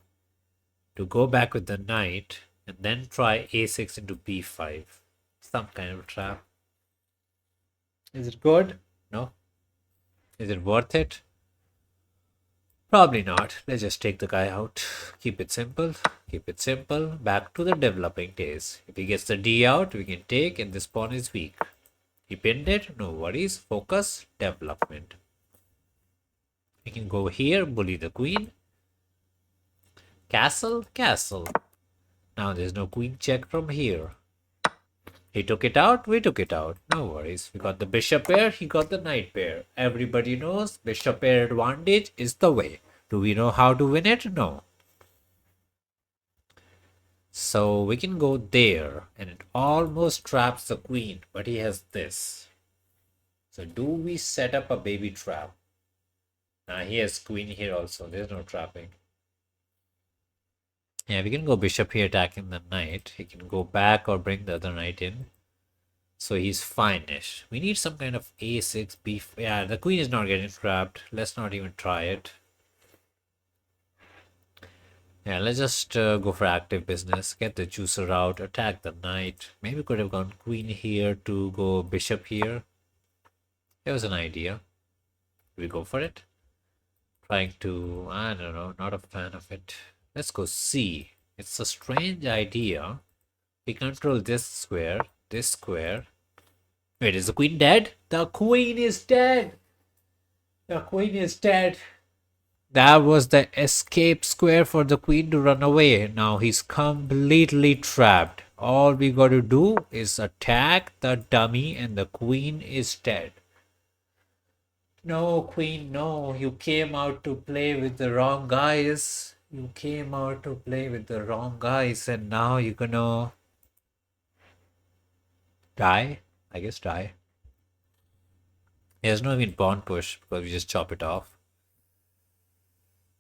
to go back with the knight and then try a6 into b5. Some kind of trap. Is it good? No. Is it worth it? Probably not. Let's just take the guy out. Keep it simple. Keep it simple. Back to the developing days. If he gets the D out, we can take, and this pawn is weak. He pinned it. No worries. Focus. Development. We can go here. Bully the queen. Castle. Castle. Now there's no queen check from here. He took it out, we took it out. No worries. We got the bishop pair, he got the knight pair. Everybody knows bishop pair advantage is the way. Do we know how to win it? No. So we can go there and it almost traps the queen, but he has this. So do we set up a baby trap? Nah, he has queen here also. There's no trapping. Yeah, we can go bishop here attacking the knight. He can go back or bring the other knight in. So he's fine-ish. We need some kind of a6, b... Yeah, the queen is not getting trapped. Let's not even try it. Yeah, let's just go for active business. Get the juicer out. Attack the knight. Maybe could have gone queen here to go bishop here. It was an idea. Do we go for it? Trying to... I don't know. Not a fan of it. Let's go C. It's a strange idea. We control this square. This square. Wait, is the queen dead? The queen is dead! The queen is dead. That was the escape square for the queen to run away. Now he's completely trapped. All we got to do is attack the dummy and the queen is dead. No, queen, no. You came out to play with the wrong guys. You came out to play with the wrong guys and now you're gonna... die? I guess die. There's no even pawn push because we just chop it off.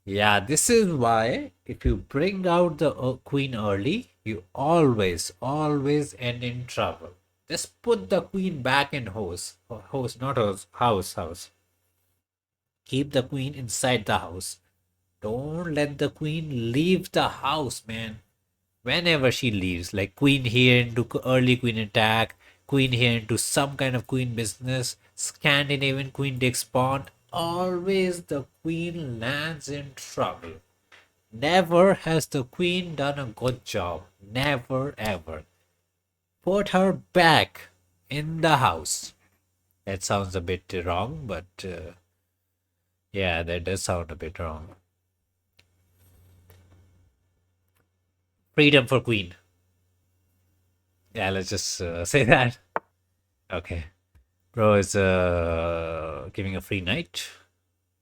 Yeah, this is why if you bring out the queen early, you always end in trouble. Just put the queen back in house. Keep the queen inside the house. Don't let the queen leave the house, man. Whenever she leaves, like queen here into early queen attack, queen here into some kind of queen business, Scandinavian queen takes pawn, always the queen lands in trouble. Never has the queen done a good job. Never ever. Put her back in the house. That sounds a bit wrong, but yeah, that does sound a bit wrong. Freedom for queen. Yeah, let's just say that. Okay. Bro is giving a free knight.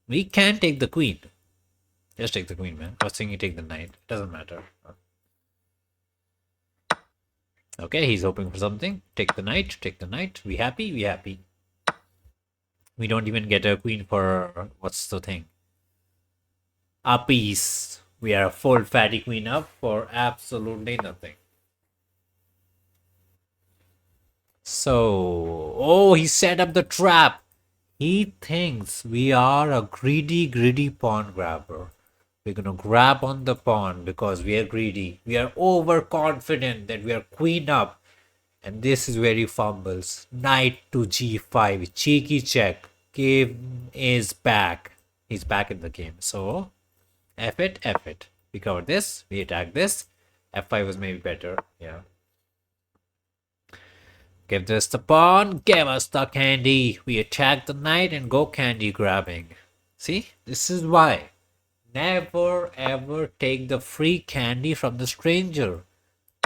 We can take the queen. Just take the queen, man. I was thinking you take the knight. Doesn't matter. Okay, he's hoping for something. Take the knight, take the knight. We happy? We happy. We don't even get a queen for what's the thing? A piece. We are a full fatty queen up for absolutely nothing. So, oh, he set up the trap. He thinks we are a greedy pawn grabber. We're gonna grab on the pawn because we are greedy. We are overconfident that we are queen up. And this is where he fumbles. Knight to g5. Cheeky check. Game is back. He's back in the game. So, F it, F it. We cover this. We attack this. F5 was maybe better. Yeah. Give this the pawn. Give us the candy. We attack the knight and go candy grabbing. See? This is why. Never ever take the free candy from the stranger.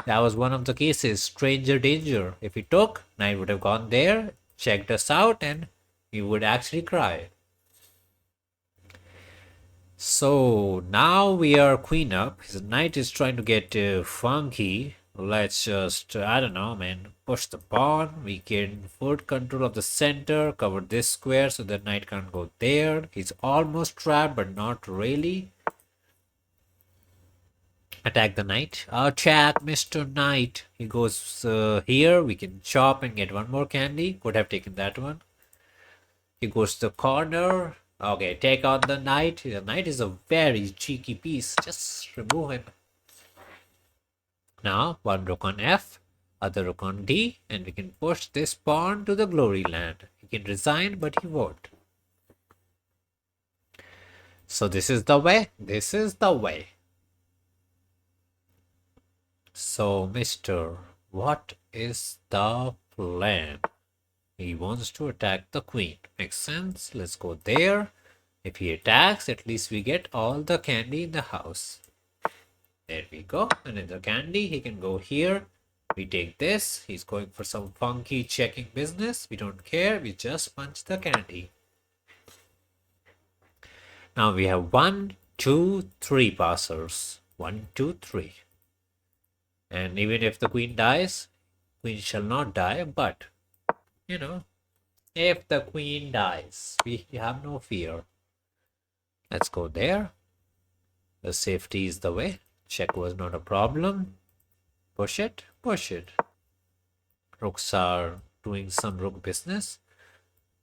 That was one of the cases. Stranger danger. If he took, knight would have gone there, checked us out, and we would actually cry. So now we are queen up. His knight is trying to get funky. Let's just, I don't know, man, push the pawn. We can full control of the center, cover this square so the knight can't go there. He's almost trapped, but not really. Attack the knight. Attack, Mr. Knight. He goes here. We can chop and get one more candy. Could have taken that one. He goes to the corner. Okay, take out the knight. The knight is a very cheeky piece. Just remove him. Now, one rook on F, other rook on D, and we can push this pawn to the glory land. He can resign, but he won't. So this is the way. This is the way. So, Mister, what is the plan? He wants to attack the queen. Makes sense. Let's go there. If he attacks, at least we get all the candy in the house. There we go. And in the candy, he can go here. We take this. He's going for some funky checking business. We don't care. We just punch the candy. Now we have 1, 2, 3 passers. 1, 2, 3. And even if the queen dies, queen shall not die. But, you know, if the queen dies, we have no fear. Let's go there. The safety is the way. Check was not a problem. Push it, push it. Rooks are doing some rook business.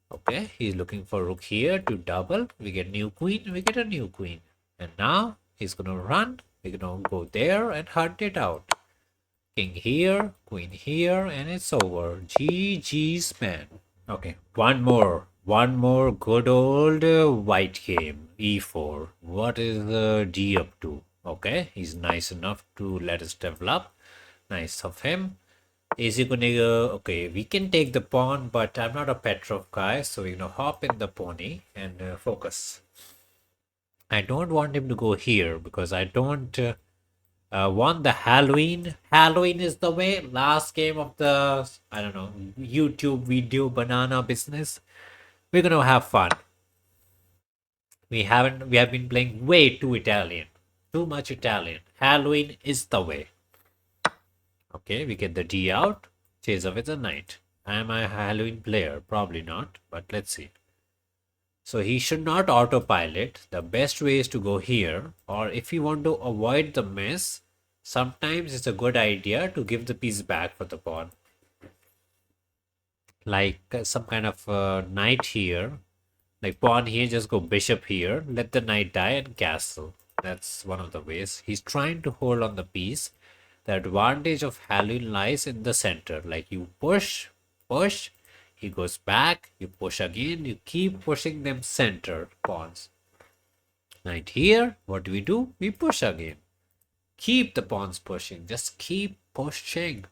Okay, he's looking for rook here to double. We get new queen, we get a new queen. And now he's gonna run. We're gonna go there and hunt it out. King here, queen here, and it's over. GG's, man. Okay, one more. One more good old white game. E4. What is the D up to? Okay, he's nice enough to let us develop. Nice of him. Is he gonna okay, we can take the pawn, but I'm not a Petrov guy, so we're gonna hop in the pony and focus. I don't want him to go here because I don't want the Halloween. Halloween is the way. Last game of the, I don't know, YouTube video banana business. We're gonna have fun. We have been playing way too Italian. Too much Italian. Halloween is the way. Okay, we get the D out. Chase off with the knight. Am I a Halloween player? Probably not, but let's see. So he should not autopilot. The best way is to go here, or if you want to avoid the mess, sometimes it's a good idea to give the piece back for the pawn. Like some kind of knight here, like pawn here, just go bishop here, let the knight die and castle. That's one of the ways. He's trying to hold on the piece. The advantage of Halloween lies in the center. Like you push, push, he goes back, you push again, you keep pushing them center pawns. Knight here, what do? We push again. Keep the pawns pushing, just keep pushing.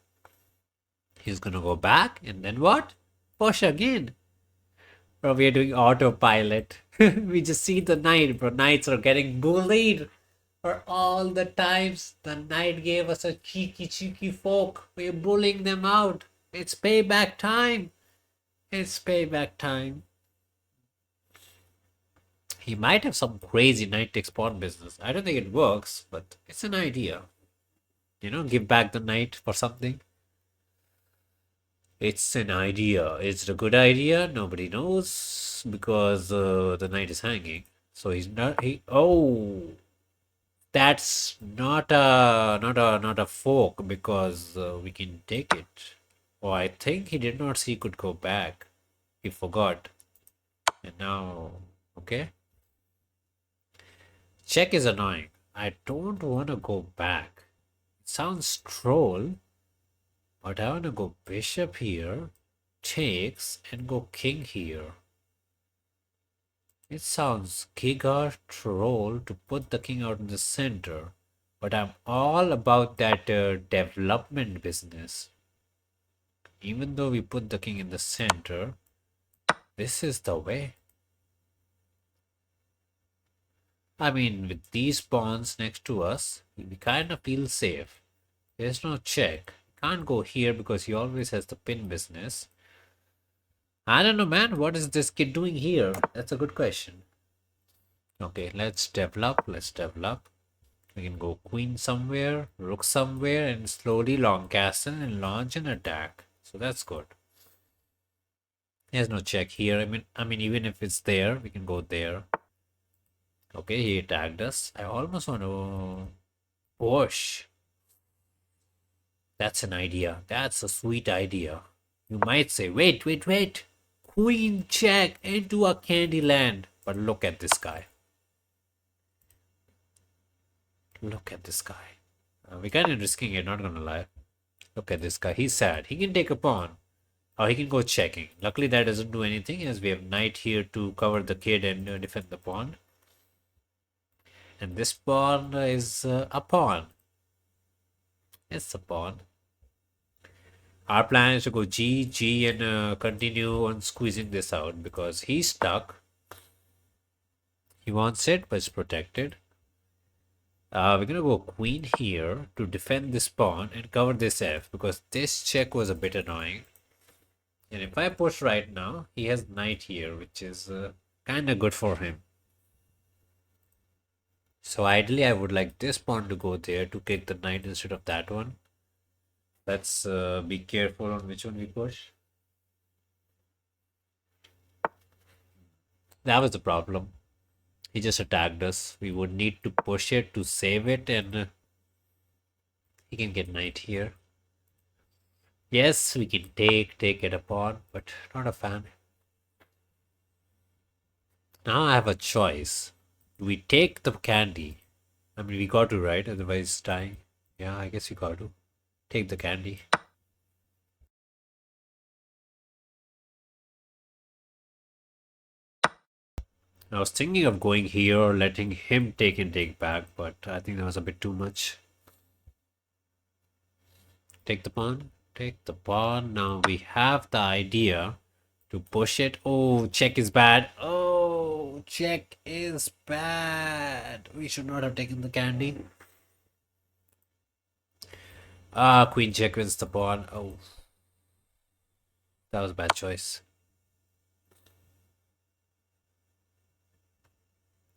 He's gonna go back and then what? Push again. Bro, we are doing autopilot. We just see the knight, bro. Knights are getting bullied. For all the times the knight gave us a cheeky fork. We're bullying them out. It's payback time. It's payback time. He might have some crazy knight takes pawn business. I don't think it works, but it's an idea. You know, give back the knight for something. It's an idea. Is it a good idea? Nobody knows because the knight is hanging. So he's not. Oh, that's not a fork because we can take it. Oh, I think he did not see he could go back. He forgot, and now okay. Check is annoying. I don't want to go back. It sounds troll, but I want to go bishop here, takes, and go king here. It sounds giga troll to put the king out in the center, but I'm all about that development business. Even though we put the king in the center, this is the way. I mean, with these pawns next to us, we kind of feel safe. There's no check. Can't go here because he always has the pin business. I don't know, man. What is this kid doing here? That's a good question. Okay, let's develop. Let's develop. We can go queen somewhere, rook somewhere, and slowly long castle and launch an attack. So that's good. There's no check here. I mean, even if it's there, we can go there. Okay, he attacked us. I almost want to push. That's an idea. That's a sweet idea. You might say, wait, wait, wait. Queen check into a candy land. But look at this guy. Look at this guy. We're kind of risking it, not gonna lie. Look at this guy. He's sad. He can take a pawn. Or he can go checking. Luckily, that doesn't do anything as we have knight here to cover the kid and defend the pawn. And this pawn is a pawn. It's a pawn. Our plan is to go G, G, and continue on squeezing this out because he's stuck. He wants it, but it's protected. We're gonna go queen here to defend this pawn and cover this F because this check was a bit annoying. And if I push right now, he has knight here, which is kind of good for him. So ideally, I would like this pawn to go there to kick the knight instead of that one. Let's be careful on which one we push. That was the problem. He just attacked us. We would need to push it to save it, and he can get knight here. Yes, we can take it a pawn, but not a fan. Now I have a choice. We take the candy. I mean, we got to, right? Otherwise, it's dying. Yeah, I guess we got to. Take the candy. I was thinking of going here or letting him take and take back, but I think that was a bit too much. Take the pawn. Take the pawn. Now we have the idea to push it. Oh, check is bad. Oh, check is bad. We should not have taken the candy. Ah, queen check wins the pawn. Oh, that was a bad choice.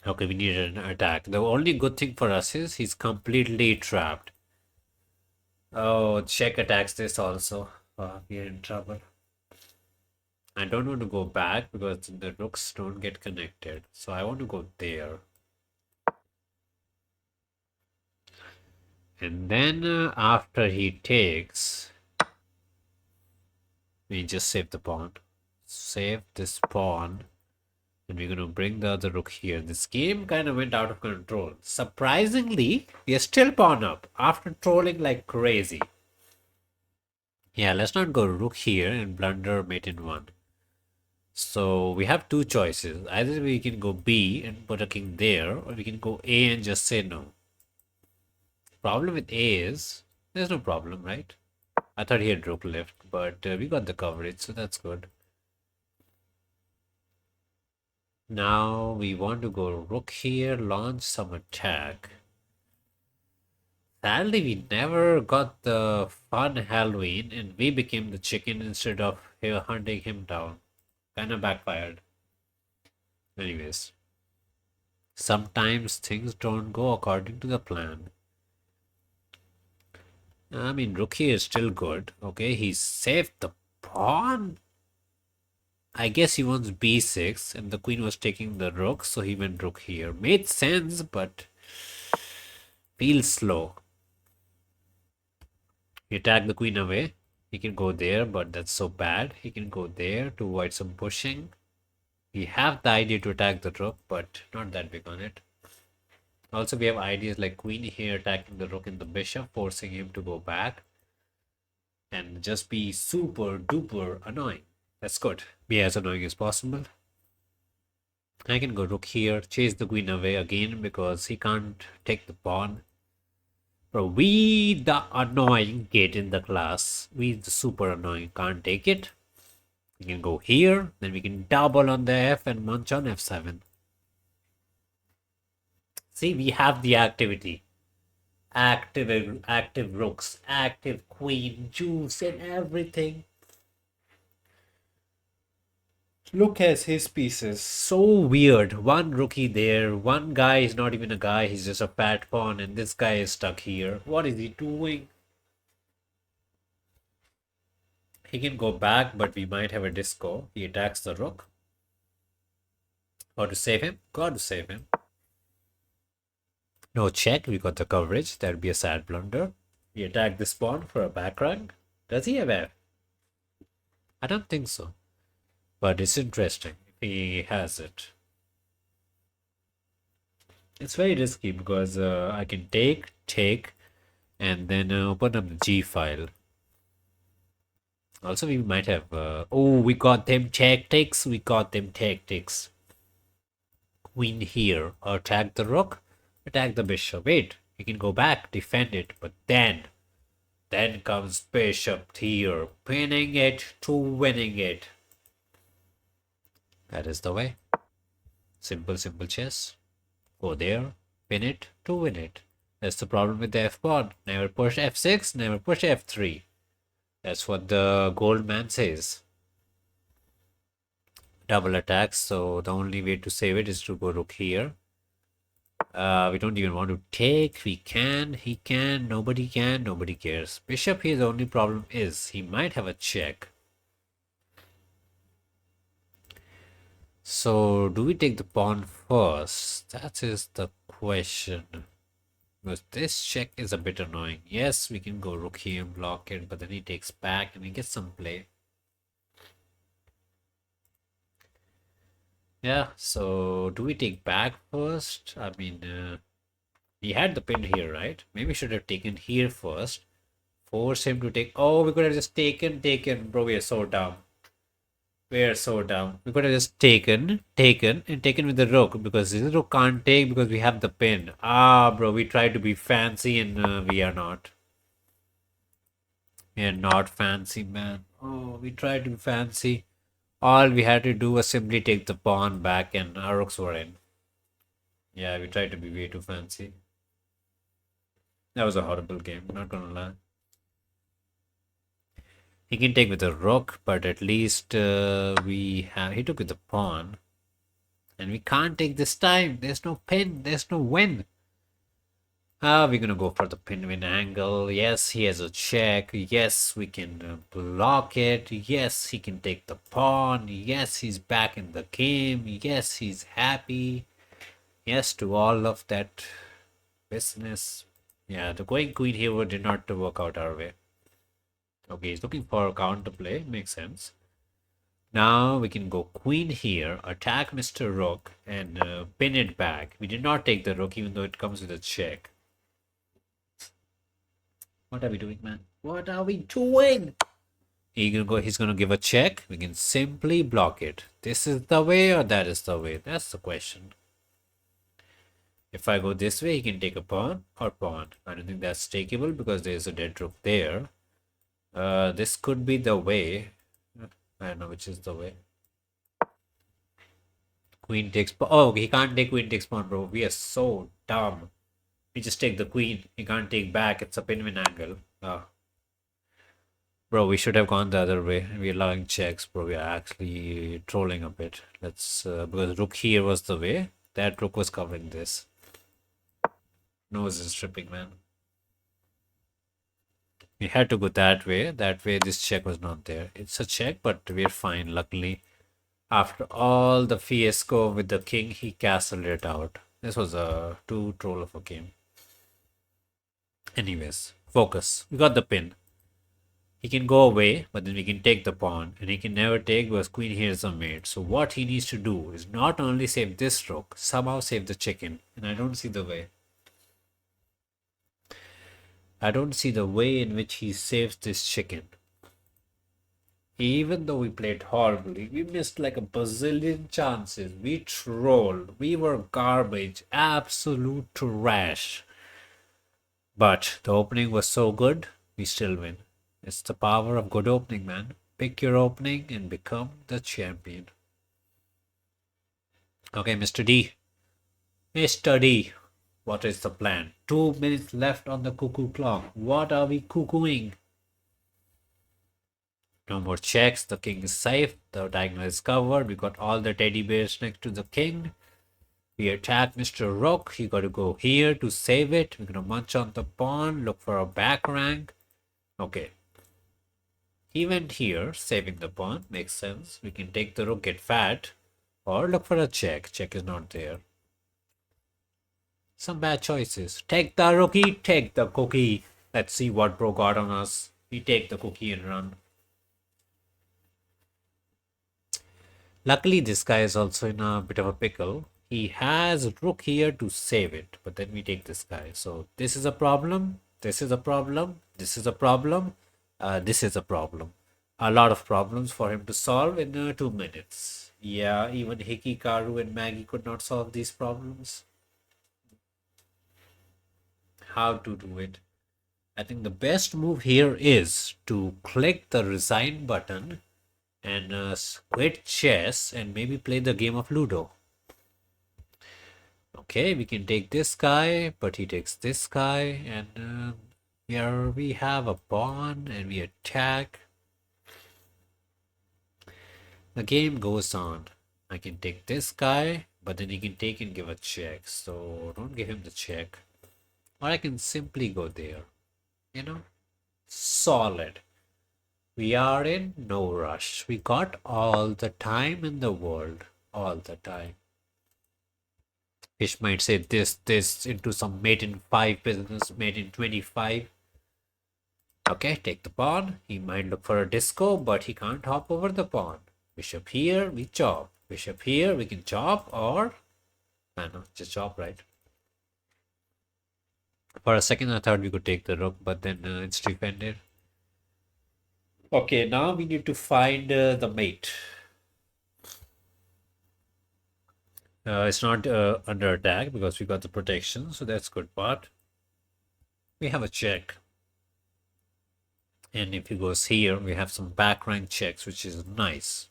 Okay, we need an attack. The only good thing for us is he's completely trapped. Oh, check attacks this also. We are in trouble. I don't want to go back because the rooks don't get connected. So I want to go there. And then after he takes, we just save the pawn. Save this pawn. And we're going to bring the other rook here. This game kind of went out of control. Surprisingly, we are still pawn up after trolling like crazy. Yeah, let's not go rook here and blunder mate in one. So we have two choices. Either we can go B and put a king there, or we can go A and just say no. Problem with A is, there's no problem, right? I thought he had rook left, but we got the coverage, so that's good. Now we want to go rook here, launch some attack. Sadly, we never got the fun Halloween and we became the chicken instead of hunting him down. Kind of backfired. Anyways, sometimes things don't go according to the plan. I mean, rook here is still good. Okay, he saved the pawn? I guess he wants b6 and the queen was taking the rook, so he went rook here. Made sense, but feels slow. He attacked the queen away. He can go there, but that's so bad. He can go there to avoid some pushing. We have the idea to attack the rook, but not that big on it. Also, we have ideas like queen here attacking the rook and the bishop, forcing him to go back and just be super duper annoying. That's good. Be as annoying as possible. I can go rook here, chase the queen away again because he can't take the pawn. Bro, we the annoying kid in the class. We the super annoying can't take it. We can go here, then we can double on the f and munch on f7. See, we have the activity. Active rooks, active queen, juice and everything. Look at his pieces. So weird. One rookie there. One guy is not even a guy. He's just a fat pawn. And this guy is stuck here. What is he doing? He can go back, but we might have a disco. He attacks the rook. How to save him? Got to save him. No check. We got the coverage. That would be a sad blunder. He attacked this pawn for a back rank. Does he have F? I don't think so. But it's interesting if he has it. It's very risky because I can take, and then open up the G file. Also, we might have... oh, we got them tactics. We got them tactics. Queen here. Attack the rook. Attack the bishop. Wait, he can go back, defend it. But then comes bishop here. Pinning it to winning it. That is the way. Simple chess. Go there, pin it to win it. That's the problem with the f pawn. Never push f6, never push f3. That's what the gold man says. Double attacks, so the only way to save it is to go rook here. We don't even want to take. We can, he can, nobody cares. Bishop here, the only problem is he might have a check. So, do we take the pawn first? That is the question. Because this check is a bit annoying. Yes, we can go rook here and block it, but then he takes back and we get some play. Yeah, so do we take back first? I mean, he had the pin here, right? Maybe we should have taken here first. Force him to take... Oh, we could have just taken. Bro, we are so dumb. We are so dumb. We could have just taken with the rook because this rook can't take because we have the pin. Ah, bro, we tried to be fancy and we are not. We are not fancy, man. Oh, we tried to be fancy. All we had to do was simply take the pawn back and our rooks were in. Yeah, we tried to be way too fancy. That was a horrible game, not gonna lie. He can take with a rook, but at least he took with the pawn. And we can't take this time. There's no pin. There's no win. We're gonna go for the pin win angle. Yes, he has a check. Yes, we can block it. Yes, he can take the pawn. Yes, he's back in the game. Yes, he's happy. Yes to all of that business. Yeah, the going queen here did not work out our way. Okay, he's looking for a counterplay. Makes sense. Now we can go queen here, attack Mr. Rook, and pin it back. We did not take the rook, even though it comes with a check. What are we doing, man? What are we doing? He's gonna give a check. We can simply block it. This is the way or that is the way? That's the question. If I go this way, he can take a pawn or pawn. I don't think that's takeable because there's a dead rook there. This could be the way. I don't know which is the way. Queen takes pawn. Oh, he can't take queen takes pawn, bro. We are so dumb. We just take the queen. He can't take back. It's a pin-win angle. Bro, we should have gone the other way. We're allowing checks, bro. We are actually trolling a bit. Let's because rook here was the way. That rook was covering this. Nose is stripping, man. We had to go that way. That way, this check was not there. It's a check, but we're fine. Luckily, after all the fiasco with the king, he castled it out. This was a too troll of a game. Anyways, focus. We got the pin. He can go away, but then we can take the pawn, and he can never take because queen here is a mate. So what he needs to do is not only save this rook, somehow save the chicken, and I don't see the way. I don't see the way in which he saves this chicken. Even though we played horribly, we missed like a bazillion chances. We trolled. We were garbage. Absolute trash. But the opening was so good, we still win. It's the power of good opening, man. Pick your opening and become the champion. Okay, Mr. D. Mr. D. What is the plan? 2 minutes left on the cuckoo clock. What are we cuckooing? No more checks. The king is safe. The diagonal is covered. We got all the teddy bears next to the king. We attack Mr. Rook. He got to go here to save it. We're going to munch on the pawn. Look for a back rank. Okay. He went here, saving the pawn. Makes sense. We can take the rook, get fat. Or look for a check. Check is not there. Some bad choices. Take the rookie, take the cookie. Let's see what bro got on us. We take the cookie and run. Luckily, this guy is also in a bit of a pickle. He has rook here to save it, but then we take this guy. So this is a problem. This is a problem. This is a problem. This is a problem. A lot of problems for him to solve in 2 minutes. Yeah, even Hickey, Karu, and Maggie could not solve these problems. How to do it? I think the best move here is to click the resign button and quit chess and maybe play the game of Ludo. Okay, we can take this guy, but he takes this guy, and we have a pawn and we attack. The game goes on. I can take this guy, but then he can take and give a check. So don't give him the check. Or I can simply go there. You know, solid. We are in no rush. We got all the time in the world. All the time. Fish might say this into some mate in 5 business, mate in 25. Okay, take the pawn. He might look for a disco, but he can't hop over the pawn. Bishop here, we chop. Bishop here, we can chop, or... no, just chop, right? For a second, I thought we could take the rook, but then it's defended. Okay, now we need to find the mate. It's not under attack because we got the protection, so that's good part. We have a check. And if he goes here, we have some back rank checks, which is nice.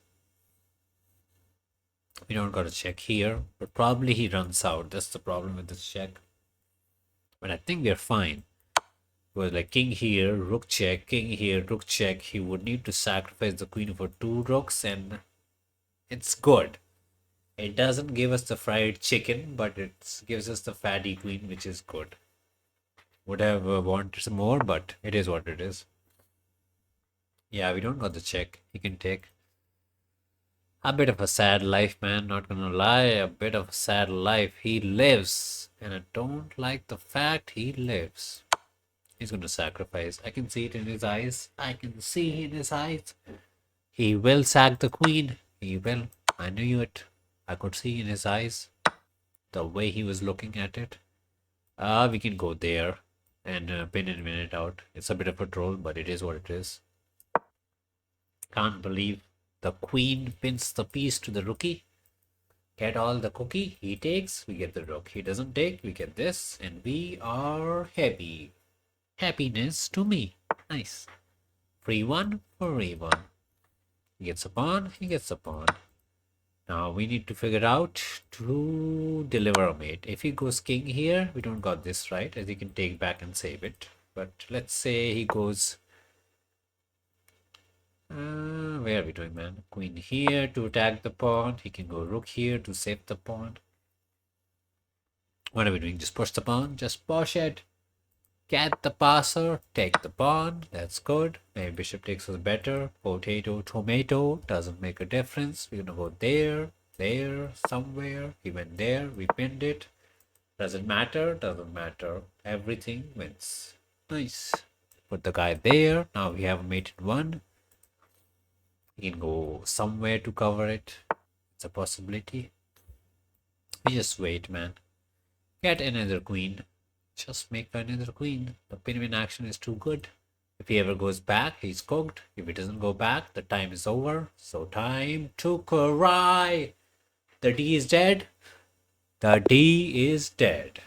We don't got a check here, but probably he runs out. That's the problem with this check. But I think we're fine. Because like king here, rook check, king here, rook check. He would need to sacrifice the queen for 2 rooks, and it's good. It doesn't give us the fried chicken, but it gives us the fatty queen, which is good. Would have wanted some more, but it is what it is. Yeah, we don't got the check. He can take. A bit of a sad life, man. Not gonna lie. A bit of a sad life. He lives. And I don't like the fact he lives. He's gonna sacrifice. I can see it in his eyes. I can see in his eyes. He will sack the queen. He will. I knew it. I could see in his eyes. The way he was looking at it. We can go there. And pin and win it out. It's a bit of a troll, but it is what it is. Can't believe the queen pins the piece to the rookie. Get all the cookie. He takes, we get the rook. He doesn't take, we get this. And we are happy. Happiness to me. Nice. Free one for everyone. He gets a pawn, he gets a pawn. Now we need to figure out to deliver a mate. If he goes king here, we don't got this right, as he can take back and save it. But let's say he goes... where are we doing, man? Queen here to attack the pawn. He can go rook here to save the pawn. What are we doing? Just push the pawn? Just push it. Get the passer, take the pawn. That's good. Maybe bishop takes us better. Potato, tomato. Doesn't make a difference. We're gonna go there, there, somewhere. He went there. We pinned it. Doesn't matter. Doesn't matter. Everything wins. Nice. Put the guy there. Now we have a mated one. He can go somewhere to cover it. It's a possibility. We just wait, man. Get another queen. Just make another queen. The pin-win action is too good. If he ever goes back, he's cooked. If he doesn't go back, the time is over. So time to cry. The D is dead. The D is dead.